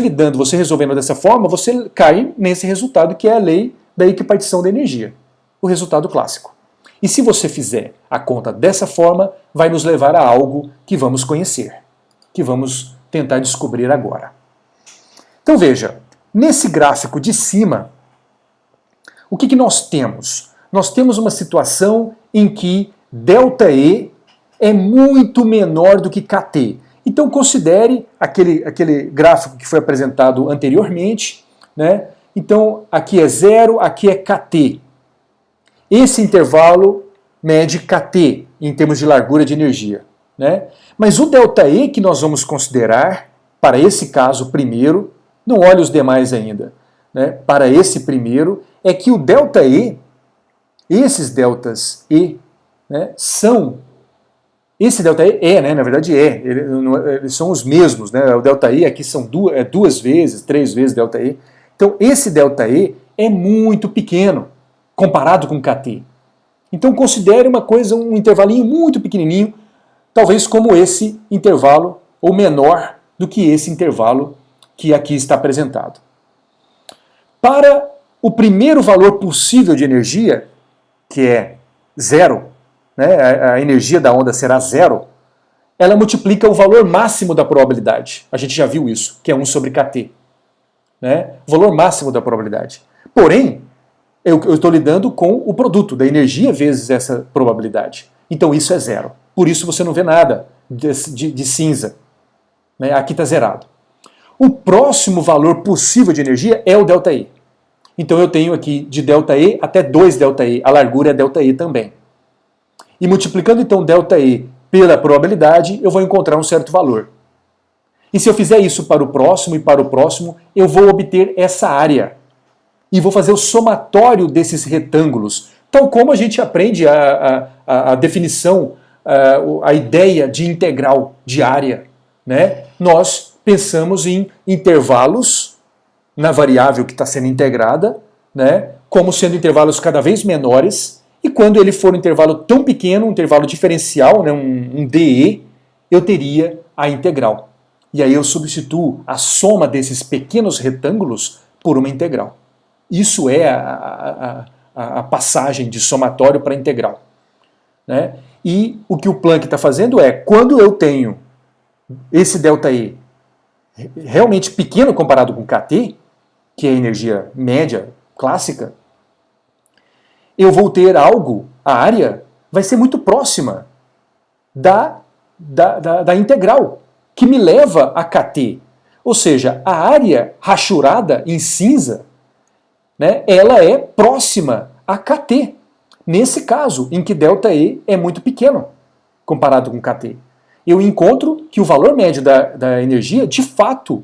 resolvendo dessa forma, você cai nesse resultado que é a lei da equipartição da energia, o resultado clássico. E se você fizer a conta dessa forma, vai nos levar a algo que vamos conhecer, que vamos tentar descobrir agora. Então veja, nesse gráfico de cima, o que nós temos? Nós temos uma situação em que ΔE é muito menor do que KT. Então considere aquele gráfico que foi apresentado anteriormente, né? Então aqui é 0, aqui é KT. Esse intervalo mede KT em termos de largura de energia, né? Mas o ΔE que nós vamos considerar para esse caso primeiro, não olhe os demais ainda, né? Para esse primeiro é que o ΔE, esses ΔE, né, são esse ΔE né, na verdade eles são os mesmos, né? O ΔE aqui são duas vezes, 3 vezes ΔE. Então esse ΔE é muito pequeno comparado com KT. Então considere um intervalinho muito pequenininho, talvez como esse intervalo, ou menor do que esse intervalo que aqui está apresentado. Para o primeiro valor possível de energia, que é zero, né, a energia da onda será zero, ela multiplica o valor máximo da probabilidade. A gente já viu isso, que é 1 sobre kT. Né? O valor máximo da probabilidade. Porém, eu estou lidando com o produto da energia vezes essa probabilidade. Então isso é zero. Por isso você não vê nada de cinza. Né? Aqui está zerado. O próximo valor possível de energia é o ΔE. Então eu tenho aqui de ΔE até 2ΔE. A largura é ΔE também. E multiplicando então ΔE pela probabilidade, eu vou encontrar um certo valor. E se eu fizer isso para o próximo e para o próximo, eu vou obter essa área. E vou fazer o somatório desses retângulos, tal como a gente aprende a definição, a ideia de integral de área. Né? Nós pensamos em intervalos na variável que está sendo integrada, né? Como sendo intervalos cada vez menores, e quando ele for um intervalo tão pequeno, um intervalo diferencial, né? um DE, eu teria a integral. E aí eu substituo a soma desses pequenos retângulos por uma integral. Isso é a passagem de somatório para integral. Né? E o que o Planck está fazendo é, quando eu tenho esse ΔE realmente pequeno comparado com kT, que é a energia média clássica, eu vou ter algo, a área vai ser muito próxima da integral, que me leva a kT. Ou seja, a área rachurada em cinza, né, ela é próxima a kT. Nesse caso, em que ΔE é muito pequeno comparado com kT. Eu encontro que o valor médio da energia, de fato,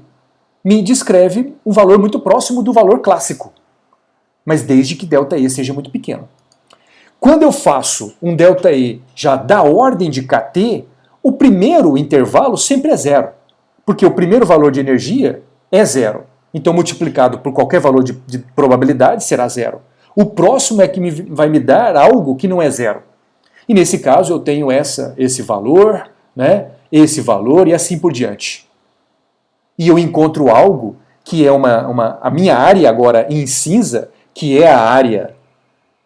me descreve um valor muito próximo do valor clássico. Mas desde que ΔE seja muito pequeno. Quando eu faço um ΔE já da ordem de kT, o primeiro intervalo sempre é zero. Porque o primeiro valor de energia é zero. Então, multiplicado por qualquer valor de probabilidade, será zero. O próximo é que vai me dar algo que não é zero. E nesse caso, eu tenho esse valor, né, esse valor e assim por diante. E eu encontro algo que é a minha área agora em cinza, que é a área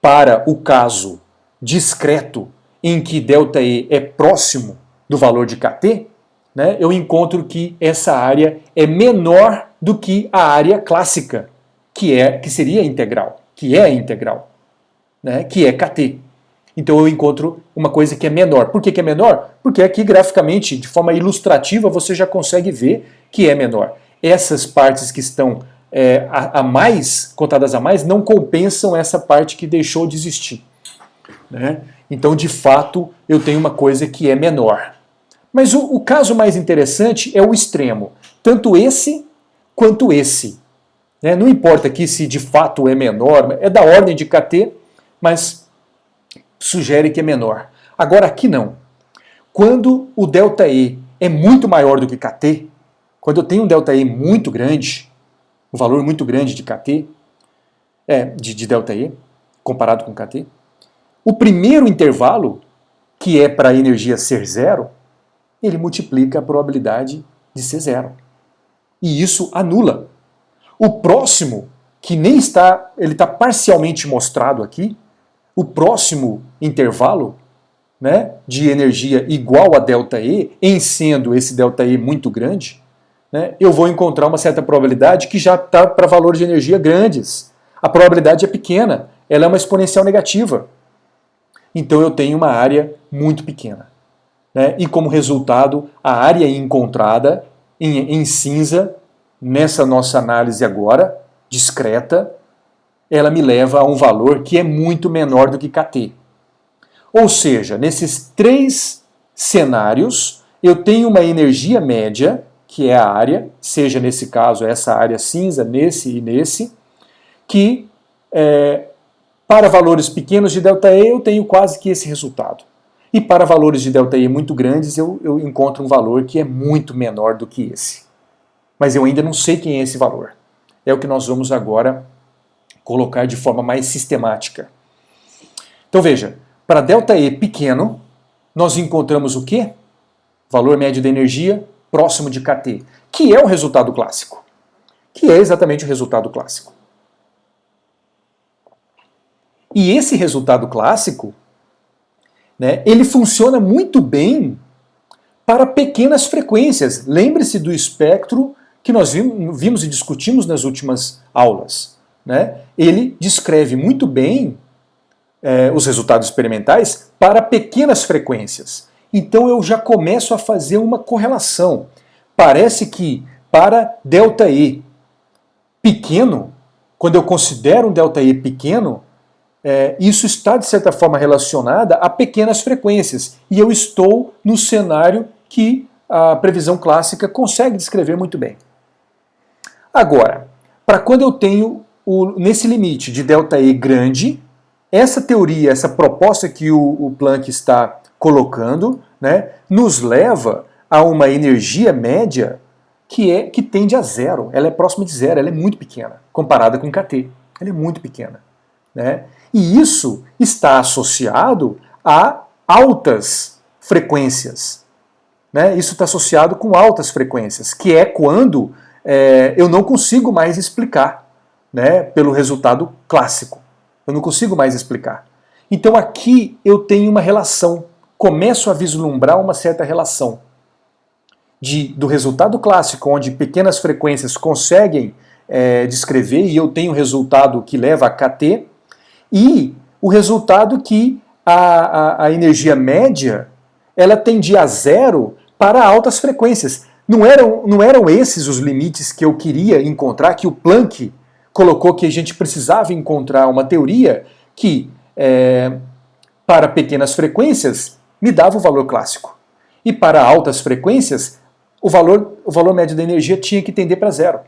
para o caso discreto em que ΔE é próximo do valor de kT, né, eu encontro que essa área é menor do que a área clássica, que seria a integral, que é a integral, né, que é kT. Então eu encontro uma coisa que é menor. Por que é menor? Porque aqui graficamente, de forma ilustrativa, você já consegue ver que é menor. Essas partes que estão contadas a mais, não compensam essa parte que deixou de existir. Né? Então, de fato, eu tenho uma coisa que é menor. Mas o caso mais interessante é o extremo. Tanto esse quanto esse. Né? Não importa aqui se de fato é menor, é da ordem de kT, mas sugere que é menor. Agora aqui não. Quando o ΔE é muito maior do que kT, quando eu tenho um ΔE muito grande, um valor muito grande de kT, de ΔE, comparado com kT, o primeiro intervalo, que é para a energia ser zero, ele multiplica a probabilidade de ser zero. E isso anula. O próximo, que nem está, ele está parcialmente mostrado aqui, o próximo intervalo, né, de energia igual a ΔE, em sendo esse ΔE muito grande, né, eu vou encontrar uma certa probabilidade que já está para valores de energia grandes. A probabilidade é pequena, ela é uma exponencial negativa. Então eu tenho uma área muito pequena. Né, e como resultado, a área encontrada em cinza, nessa nossa análise agora, discreta, ela me leva a um valor que é muito menor do que kT. Ou seja, nesses três cenários, eu tenho uma energia média, que é a área, seja nesse caso essa área cinza, nesse e nesse, que para valores pequenos de ΔE eu tenho quase que esse resultado. E para valores de ΔE muito grandes eu encontro um valor que é muito menor do que esse. Mas eu ainda não sei quem é esse valor. É o que nós vamos agora colocar de forma mais sistemática. Então veja, para ΔE pequeno, nós encontramos o quê? Valor médio da energia próximo de kT, que é o resultado clássico. Que é exatamente o resultado clássico. E esse resultado clássico, né, ele funciona muito bem para pequenas frequências. Lembre-se do espectro que nós vimos e discutimos nas últimas aulas. Né? Ele descreve muito bem os resultados experimentais para pequenas frequências. Então eu já começo a fazer uma correlação. Parece que para ΔE pequeno, quando eu considero um ΔE pequeno, isso está de certa forma relacionado a pequenas frequências. E eu estou no cenário que a previsão clássica consegue descrever muito bem. Agora, para quando eu tenho nesse limite de ΔE grande, essa teoria, essa proposta que o Planck está colocando, né, nos leva a uma energia média que tende a zero. Ela é próxima de zero, ela é muito pequena, comparada com kT. Ela é muito pequena. Né? E isso está associado a altas frequências. Né? Isso está associado com altas frequências, que é quando eu não consigo mais explicar, né, pelo resultado clássico. Eu não consigo mais explicar. Então aqui eu tenho uma relação, começo a vislumbrar uma certa relação do resultado clássico, onde pequenas frequências conseguem descrever, e eu tenho o resultado que leva a kT, e o resultado que a energia média ela tendia a zero para altas frequências. Não eram esses os limites que eu queria encontrar, que o Planck colocou que a gente precisava encontrar uma teoria que, para pequenas frequências, me dava o valor clássico. E para altas frequências, o valor médio da energia tinha que tender para zero.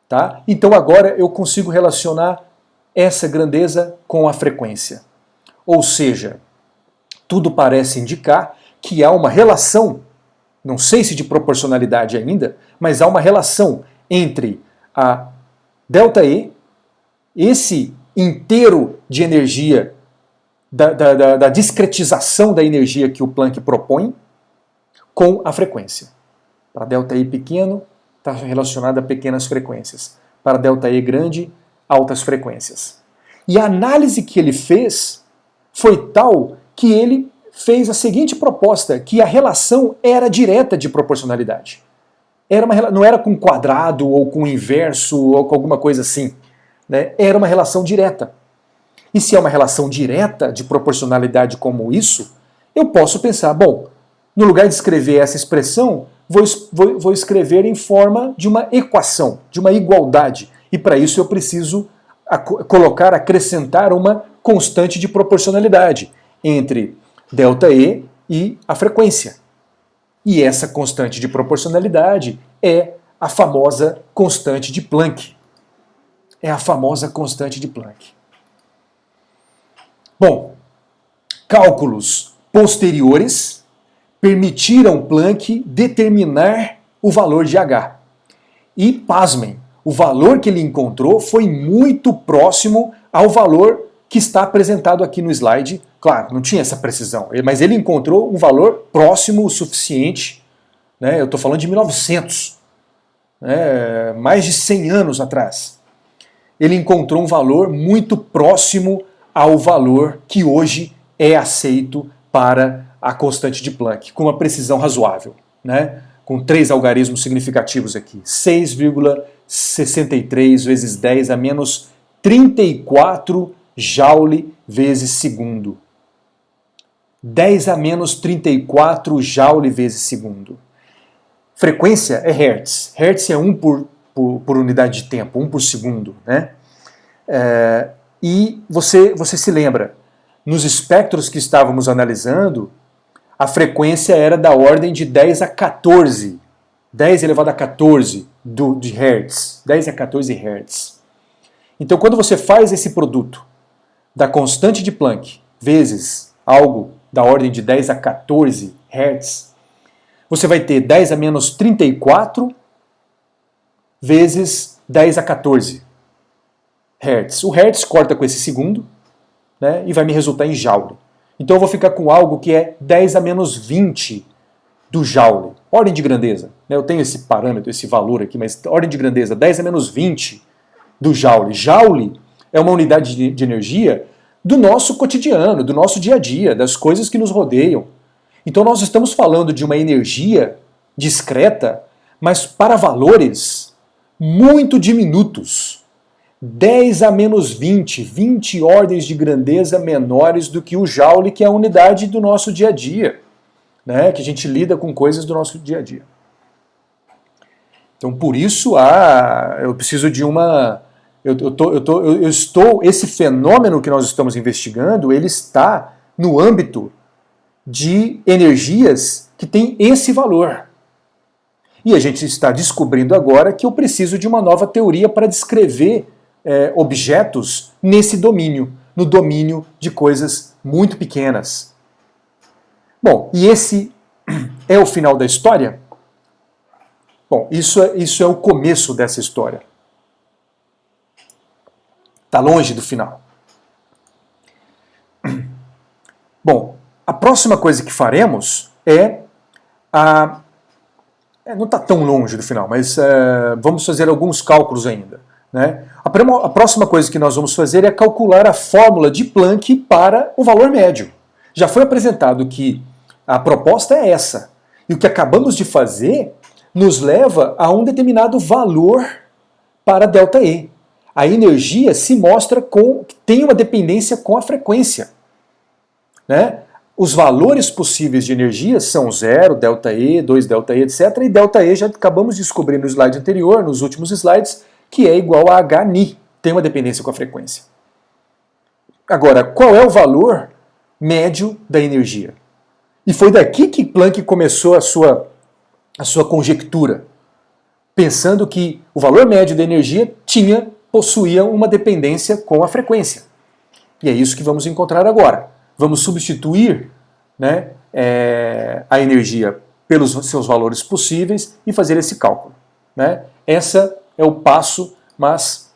Tá? Então agora eu consigo relacionar essa grandeza com a frequência. Ou seja, tudo parece indicar que há uma relação, não sei se de proporcionalidade ainda, mas há uma relação entre a ΔE, esse inteiro de energia, da discretização da energia que o Planck propõe, com a frequência. Para ΔI pequeno, está relacionado a pequenas frequências. Para ΔE grande, altas frequências. E a análise que ele fez foi tal que ele fez a seguinte proposta, que a relação era direta de proporcionalidade. Não era com quadrado, ou com inverso, ou com alguma coisa assim. Né? Era uma relação direta. E se é uma relação direta de proporcionalidade como isso, eu posso pensar, bom, no lugar de escrever essa expressão, vou escrever em forma de uma equação, de uma igualdade. E para isso eu preciso acrescentar uma constante de proporcionalidade entre ΔE e a frequência. E essa constante de proporcionalidade é a famosa constante de Planck. É a famosa constante de Planck. Bom, cálculos posteriores permitiram Planck determinar o valor de H. E, pasmem, o valor que ele encontrou foi muito próximo ao valor que está apresentado aqui no slide. Claro, não tinha essa precisão, mas ele encontrou um valor próximo o suficiente, né? Eu estou falando de 1900, né? Mais de 100 anos atrás. Ele encontrou um valor muito próximo ao valor que hoje é aceito para a constante de Planck, com uma precisão razoável, né? Com 3 algarismos significativos aqui. 6,63 vezes 10 a menos 34 Joule vezes segundo. 10 a menos 34 Joule vezes segundo. Frequência é Hertz. Hertz é 1 por unidade de tempo, 1 por segundo. Né? E você se lembra, nos espectros que estávamos analisando, a frequência era da ordem de 10 a 14. 10 elevado a 14 de Hertz. 10 a 14 Hertz. Então, quando você faz esse produto da constante de Planck vezes algo da ordem de 10 a 14 Hz, você vai ter 10 a menos 34 vezes 10 a 14 Hz. O Hertz corta com esse segundo, né, e vai me resultar em Joule. Então eu vou ficar com algo que é 10 a menos 20 do Joule. ordem de grandeza, né? Eu tenho esse parâmetro, esse valor aqui, mas ordem de grandeza, 10 a menos 20 do Joule. Joule é uma unidade de energia do nosso cotidiano, do nosso dia a dia, das coisas que nos rodeiam. Então nós estamos falando de uma energia discreta, mas para valores muito diminutos. 10 a menos 20, 20 ordens de grandeza menores do que o Joule, que é a unidade do nosso dia a dia, né? Que a gente lida com coisas do nosso dia a dia. Então por isso eu preciso de uma... esse fenômeno que nós estamos investigando, ele está no âmbito de energias que têm esse valor. E a gente está descobrindo agora que eu preciso de uma nova teoria para descrever objetos nesse domínio, no domínio de coisas muito pequenas. Bom, e esse é o final da história? Bom, isso é o começo dessa história. Está longe do final. Bom, a próxima coisa que faremos não está tão longe do final, mas vamos fazer alguns cálculos ainda, né? A próxima coisa que nós vamos fazer é calcular a fórmula de Planck para o valor médio. Já foi apresentado que a proposta é essa. E o que acabamos de fazer nos leva a um determinado valor para ΔE. A energia se mostra tem uma dependência com a frequência, né? Os valores possíveis de energia são 0, ΔE, 2ΔE, etc. E ΔE já acabamos de descobrir no slide anterior, nos últimos slides, que é igual a Hν, tem uma dependência com a frequência. Agora, qual é o valor médio da energia? E foi daqui que Planck começou a sua conjectura, pensando que o valor médio da energia possuía uma dependência com a frequência. E é isso que vamos encontrar agora. Vamos substituir, né, a energia pelos seus valores possíveis e fazer esse cálculo, né? Esse é o passo, mas,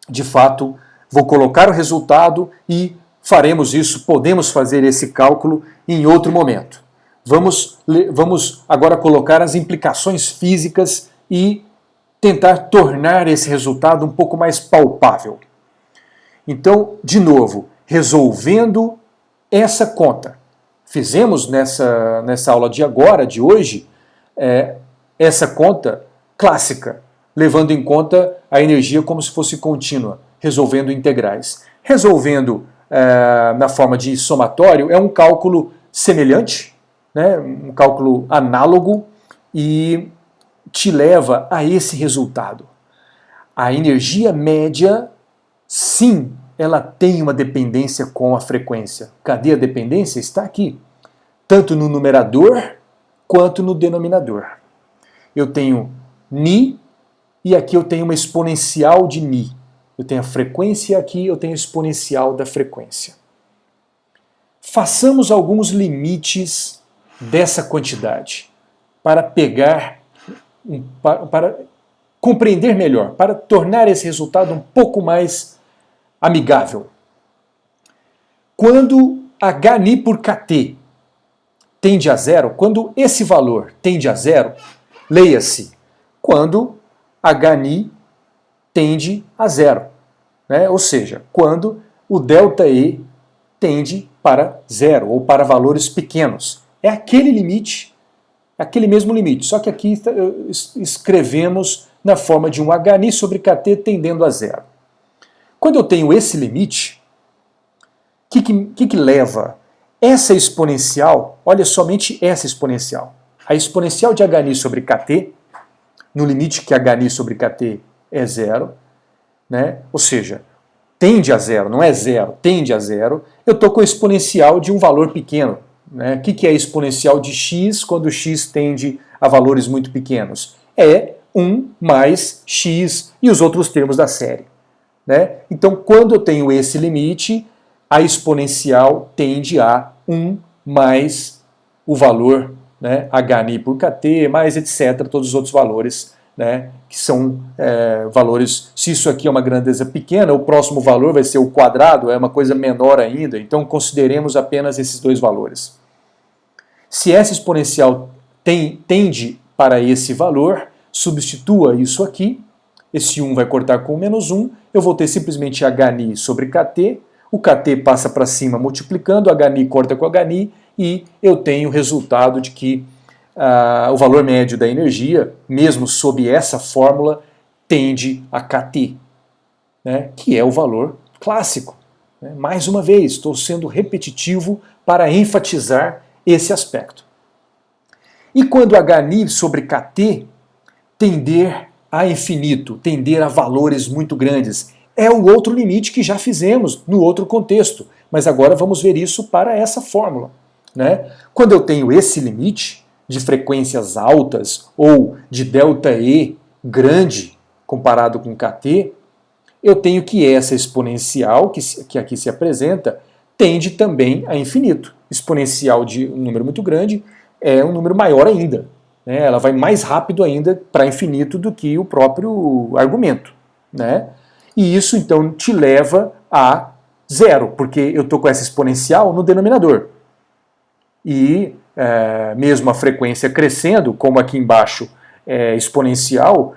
de fato, vou colocar o resultado e faremos isso, podemos fazer esse cálculo em outro momento. Vamos agora colocar as implicações físicas e tentar tornar esse resultado um pouco mais palpável. Então, de novo, resolvendo essa conta. Fizemos nessa aula de hoje, essa conta clássica, levando em conta a energia como se fosse contínua, resolvendo integrais. Resolvendo na forma de somatório é um cálculo semelhante, né, um cálculo análogo, e te leva a esse resultado. A energia média, sim, ela tem uma dependência com a frequência. Cadê a dependência? Está aqui. Tanto no numerador quanto no denominador. Eu tenho Ni e aqui eu tenho uma exponencial de Ni. Eu tenho a frequência aqui, eu tenho a exponencial da frequência. Façamos alguns limites dessa quantidade para para compreender melhor, para tornar esse resultado um pouco mais amigável. Quando Hν por kT tende a zero, quando esse valor tende a zero, leia-se, quando Hν tende a zero, né? Ou seja, quando o ΔE tende para zero, ou para valores pequenos. É aquele limite, aquele mesmo limite, só que aqui escrevemos na forma de um Hν sobre kT tendendo a zero. Quando eu tenho esse limite, o que leva essa exponencial, olha somente essa exponencial, a exponencial de Hν sobre kT, no limite que Hν sobre kT é zero, né? Ou seja, tende a zero, não é zero, tende a zero, eu estou com a exponencial de um valor pequeno. Né? O que é a exponencial de x quando x tende a valores muito pequenos? É 1 mais x e os outros termos da série. Né? Então, quando eu tenho esse limite, a exponencial tende a 1 mais o valor, né, Hν por kT, mais etc., todos os outros valores, né, que são valores, se isso aqui é uma grandeza pequena, o próximo valor vai ser o quadrado, é uma coisa menor ainda, então consideremos apenas esses dois valores. Se essa exponencial tende para esse valor, substitua isso aqui, esse 1 vai cortar com o -1, eu vou ter simplesmente Hni sobre Kt, o Kt passa para cima multiplicando, Hni corta com Hni, e eu tenho o resultado de que o valor médio da energia, mesmo sob essa fórmula, tende a Kt, né, que é o valor clássico. Né? Mais uma vez, estou sendo repetitivo para enfatizar esse aspecto. E quando Hni sobre Kt tender a infinito, tender a valores muito grandes, é o outro limite que já fizemos no outro contexto, mas agora vamos ver isso para essa fórmula. Né? Quando eu tenho esse limite de frequências altas ou de ΔE grande comparado com Kt, eu tenho que essa exponencial que aqui se apresenta tende também a infinito. Exponencial de um número muito grande é um número maior ainda. Né? Ela vai mais rápido ainda para infinito do que o próprio argumento. Né? E isso então te leva a zero, porque eu estou com essa exponencial no denominador. E mesmo a frequência crescendo, como aqui embaixo é exponencial,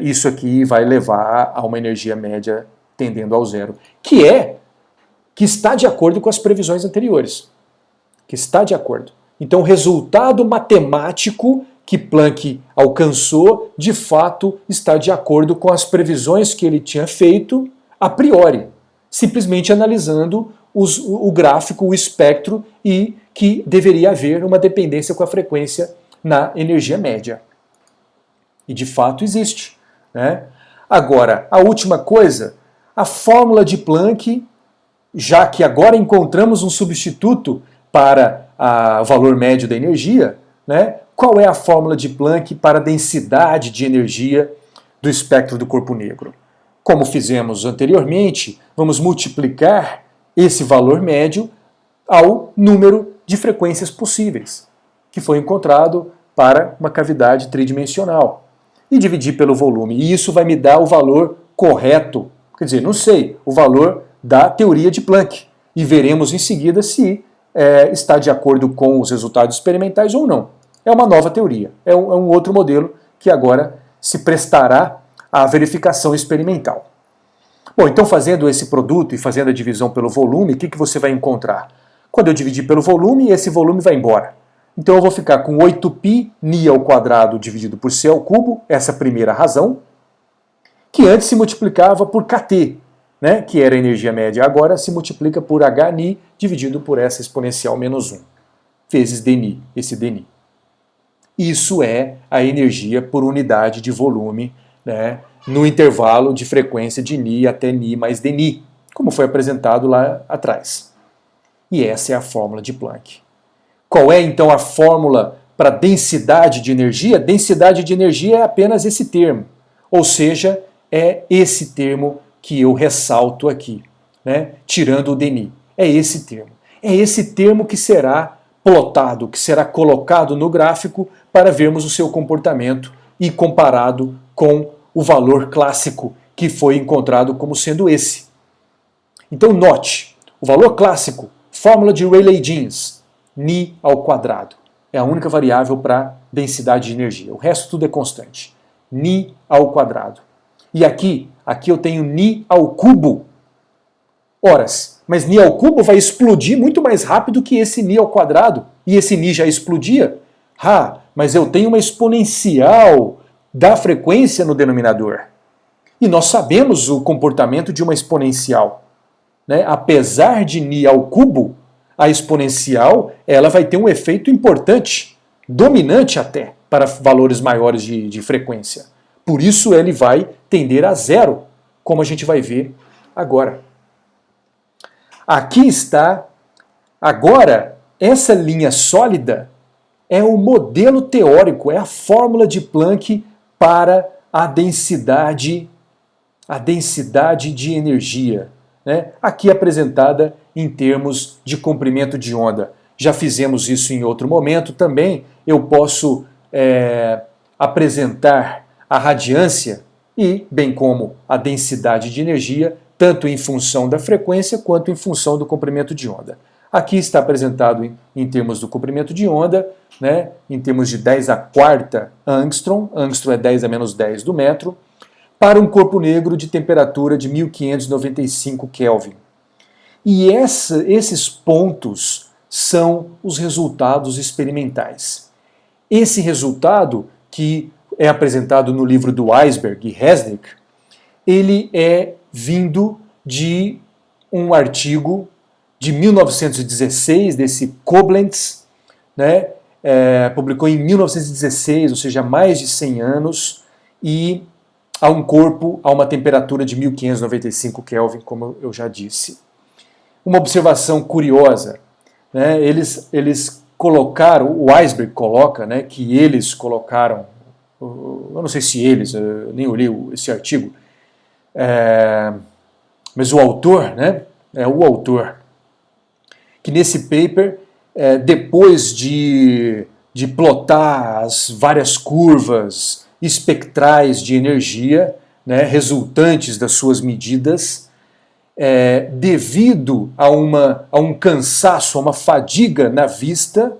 isso aqui vai levar a uma energia média tendendo ao zero, que está de acordo com as previsões anteriores. Que está de acordo. Então o resultado matemático que Planck alcançou, de fato, está de acordo com as previsões que ele tinha feito a priori, simplesmente analisando o gráfico, o espectro, e que deveria haver uma dependência com a frequência na energia média. E de fato existe. Né? Agora, a última coisa, a fórmula de Planck, já que agora encontramos um substituto para o valor médio da energia, né? Qual é a fórmula de Planck para a densidade de energia do espectro do corpo negro? Como fizemos anteriormente, vamos multiplicar esse valor médio ao número de frequências possíveis, que foi encontrado para uma cavidade tridimensional, e dividir pelo volume. E isso vai me dar o valor correto, quer dizer, não sei, o valor da teoria de Planck. E veremos em seguida se está de acordo com os resultados experimentais ou não. É uma nova teoria, é um outro modelo que agora se prestará à verificação experimental. Bom, então fazendo esse produto e fazendo a divisão pelo volume, o que você vai encontrar? Quando eu dividir pelo volume, esse volume vai embora. Então eu vou ficar com 8π ni ao quadrado dividido por c ao cubo, essa primeira razão, que antes se multiplicava por Kt, né, que era a energia média, agora se multiplica por Hni dividido por essa exponencial -1, vezes dni, esse dni. Isso é a energia por unidade de volume, né, no intervalo de frequência de ni até ni mais dni, como foi apresentado lá atrás. E essa é a fórmula de Planck. Qual é então a fórmula para densidade de energia? Densidade de energia é apenas esse termo, ou seja, é esse termo que eu ressalto aqui, né, tirando o dni. É esse termo. É esse termo que será plotado, que será colocado no gráfico para vermos o seu comportamento e comparado com o valor clássico que foi encontrado como sendo esse. Então note, o valor clássico, fórmula de Rayleigh-Jeans, ni ao quadrado. É a única variável para densidade de energia. O resto tudo é constante. Ni ao quadrado. E aqui eu tenho ni ao cubo. Horas, mas ni ao cubo vai explodir muito mais rápido que esse ni ao quadrado. E esse ni já explodia. Mas eu tenho uma exponencial da frequência no denominador. E nós sabemos o comportamento de uma exponencial. Né? Apesar de ni ao cubo, a exponencial ela vai ter um efeito importante, dominante até, para valores maiores de frequência. Por isso ele vai tender a zero, como a gente vai ver agora. Aqui está, agora, essa linha sólida é o modelo teórico, é a fórmula de Planck para a densidade de energia. Né? Aqui apresentada em termos de comprimento de onda. Já fizemos isso em outro momento também. Eu posso apresentar a radiância e, bem como a densidade de energia, tanto em função da frequência quanto em função do comprimento de onda. Aqui está apresentado em termos do comprimento de onda, né, em termos de 10 à quarta angstrom, angstrom é 10 a menos 10 do metro, para um corpo negro de temperatura de 1595 Kelvin. E esses pontos são os resultados experimentais. Esse resultado, que é apresentado no livro do Weisberg e Resnick, ele é vindo de um artigo de 1916, desse Koblenz, né? Publicou em 1916, ou seja, há mais de 100 anos, e a um corpo a uma temperatura de 1595 Kelvin, como eu já disse. Uma observação curiosa, né? Eles colocaram, o Weisberg coloca, né, que eles colocaram, eu não sei se eles, eu nem olhei esse artigo, mas o autor, né, o autor, que nesse paper, depois de plotar as várias curvas espectrais de energia, né, resultantes das suas medidas, devido a um cansaço, a uma fadiga na vista,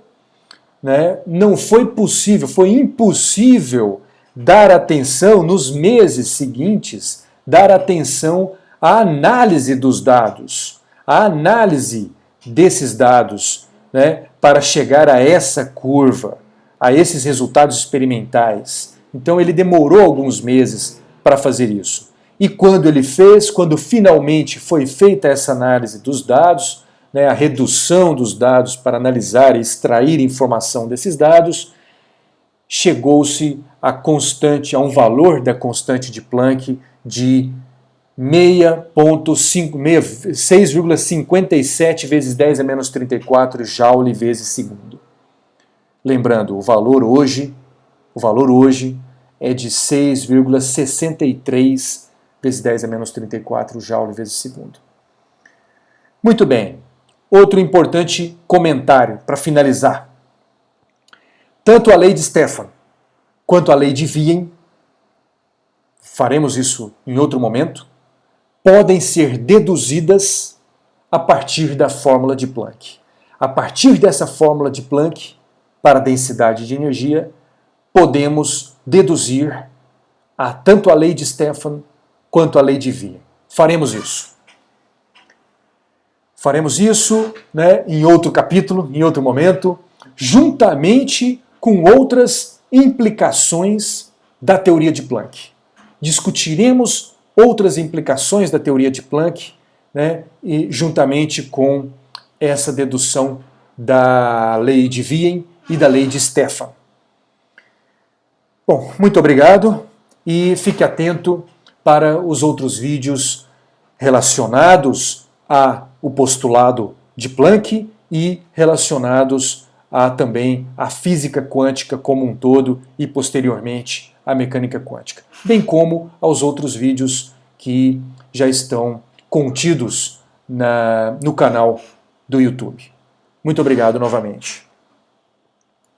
né, não foi possível, foi impossível dar atenção nos meses seguintes, dar atenção à análise dos dados, à análise desses dados, né, para chegar a essa curva, a esses resultados experimentais. Então ele demorou alguns meses para fazer isso. E quando ele fez, quando finalmente foi feita essa análise dos dados, né, a redução dos dados para analisar e extrair informação desses dados, chegou-se a um valor da constante de Planck de 6,57 vezes 10 a menos 34 joule vezes segundo. Lembrando, o valor hoje é de 6,63 vezes 10 a menos 34 joule vezes segundo. Muito bem. Outro importante comentário para finalizar. Tanto a lei de Stefan quanto a lei de Wien, faremos isso em outro momento, podem ser deduzidas a partir da fórmula de Planck. A partir dessa fórmula de Planck, para a densidade de energia, podemos deduzir tanto a lei de Stefan quanto a lei de Wien. Faremos isso. Faremos isso, né, em outro capítulo, em outro momento, juntamente com outras implicações da teoria de Planck. Discutiremos outras implicações da teoria de Planck, né, e juntamente com essa dedução da lei de Wien e da lei de Stefan. Bom, muito obrigado e fique atento para os outros vídeos relacionados ao postulado de Planck e relacionados também à física quântica como um todo e posteriormente à mecânica quântica, bem como aos outros vídeos que já estão contidos no canal do YouTube. Muito obrigado novamente.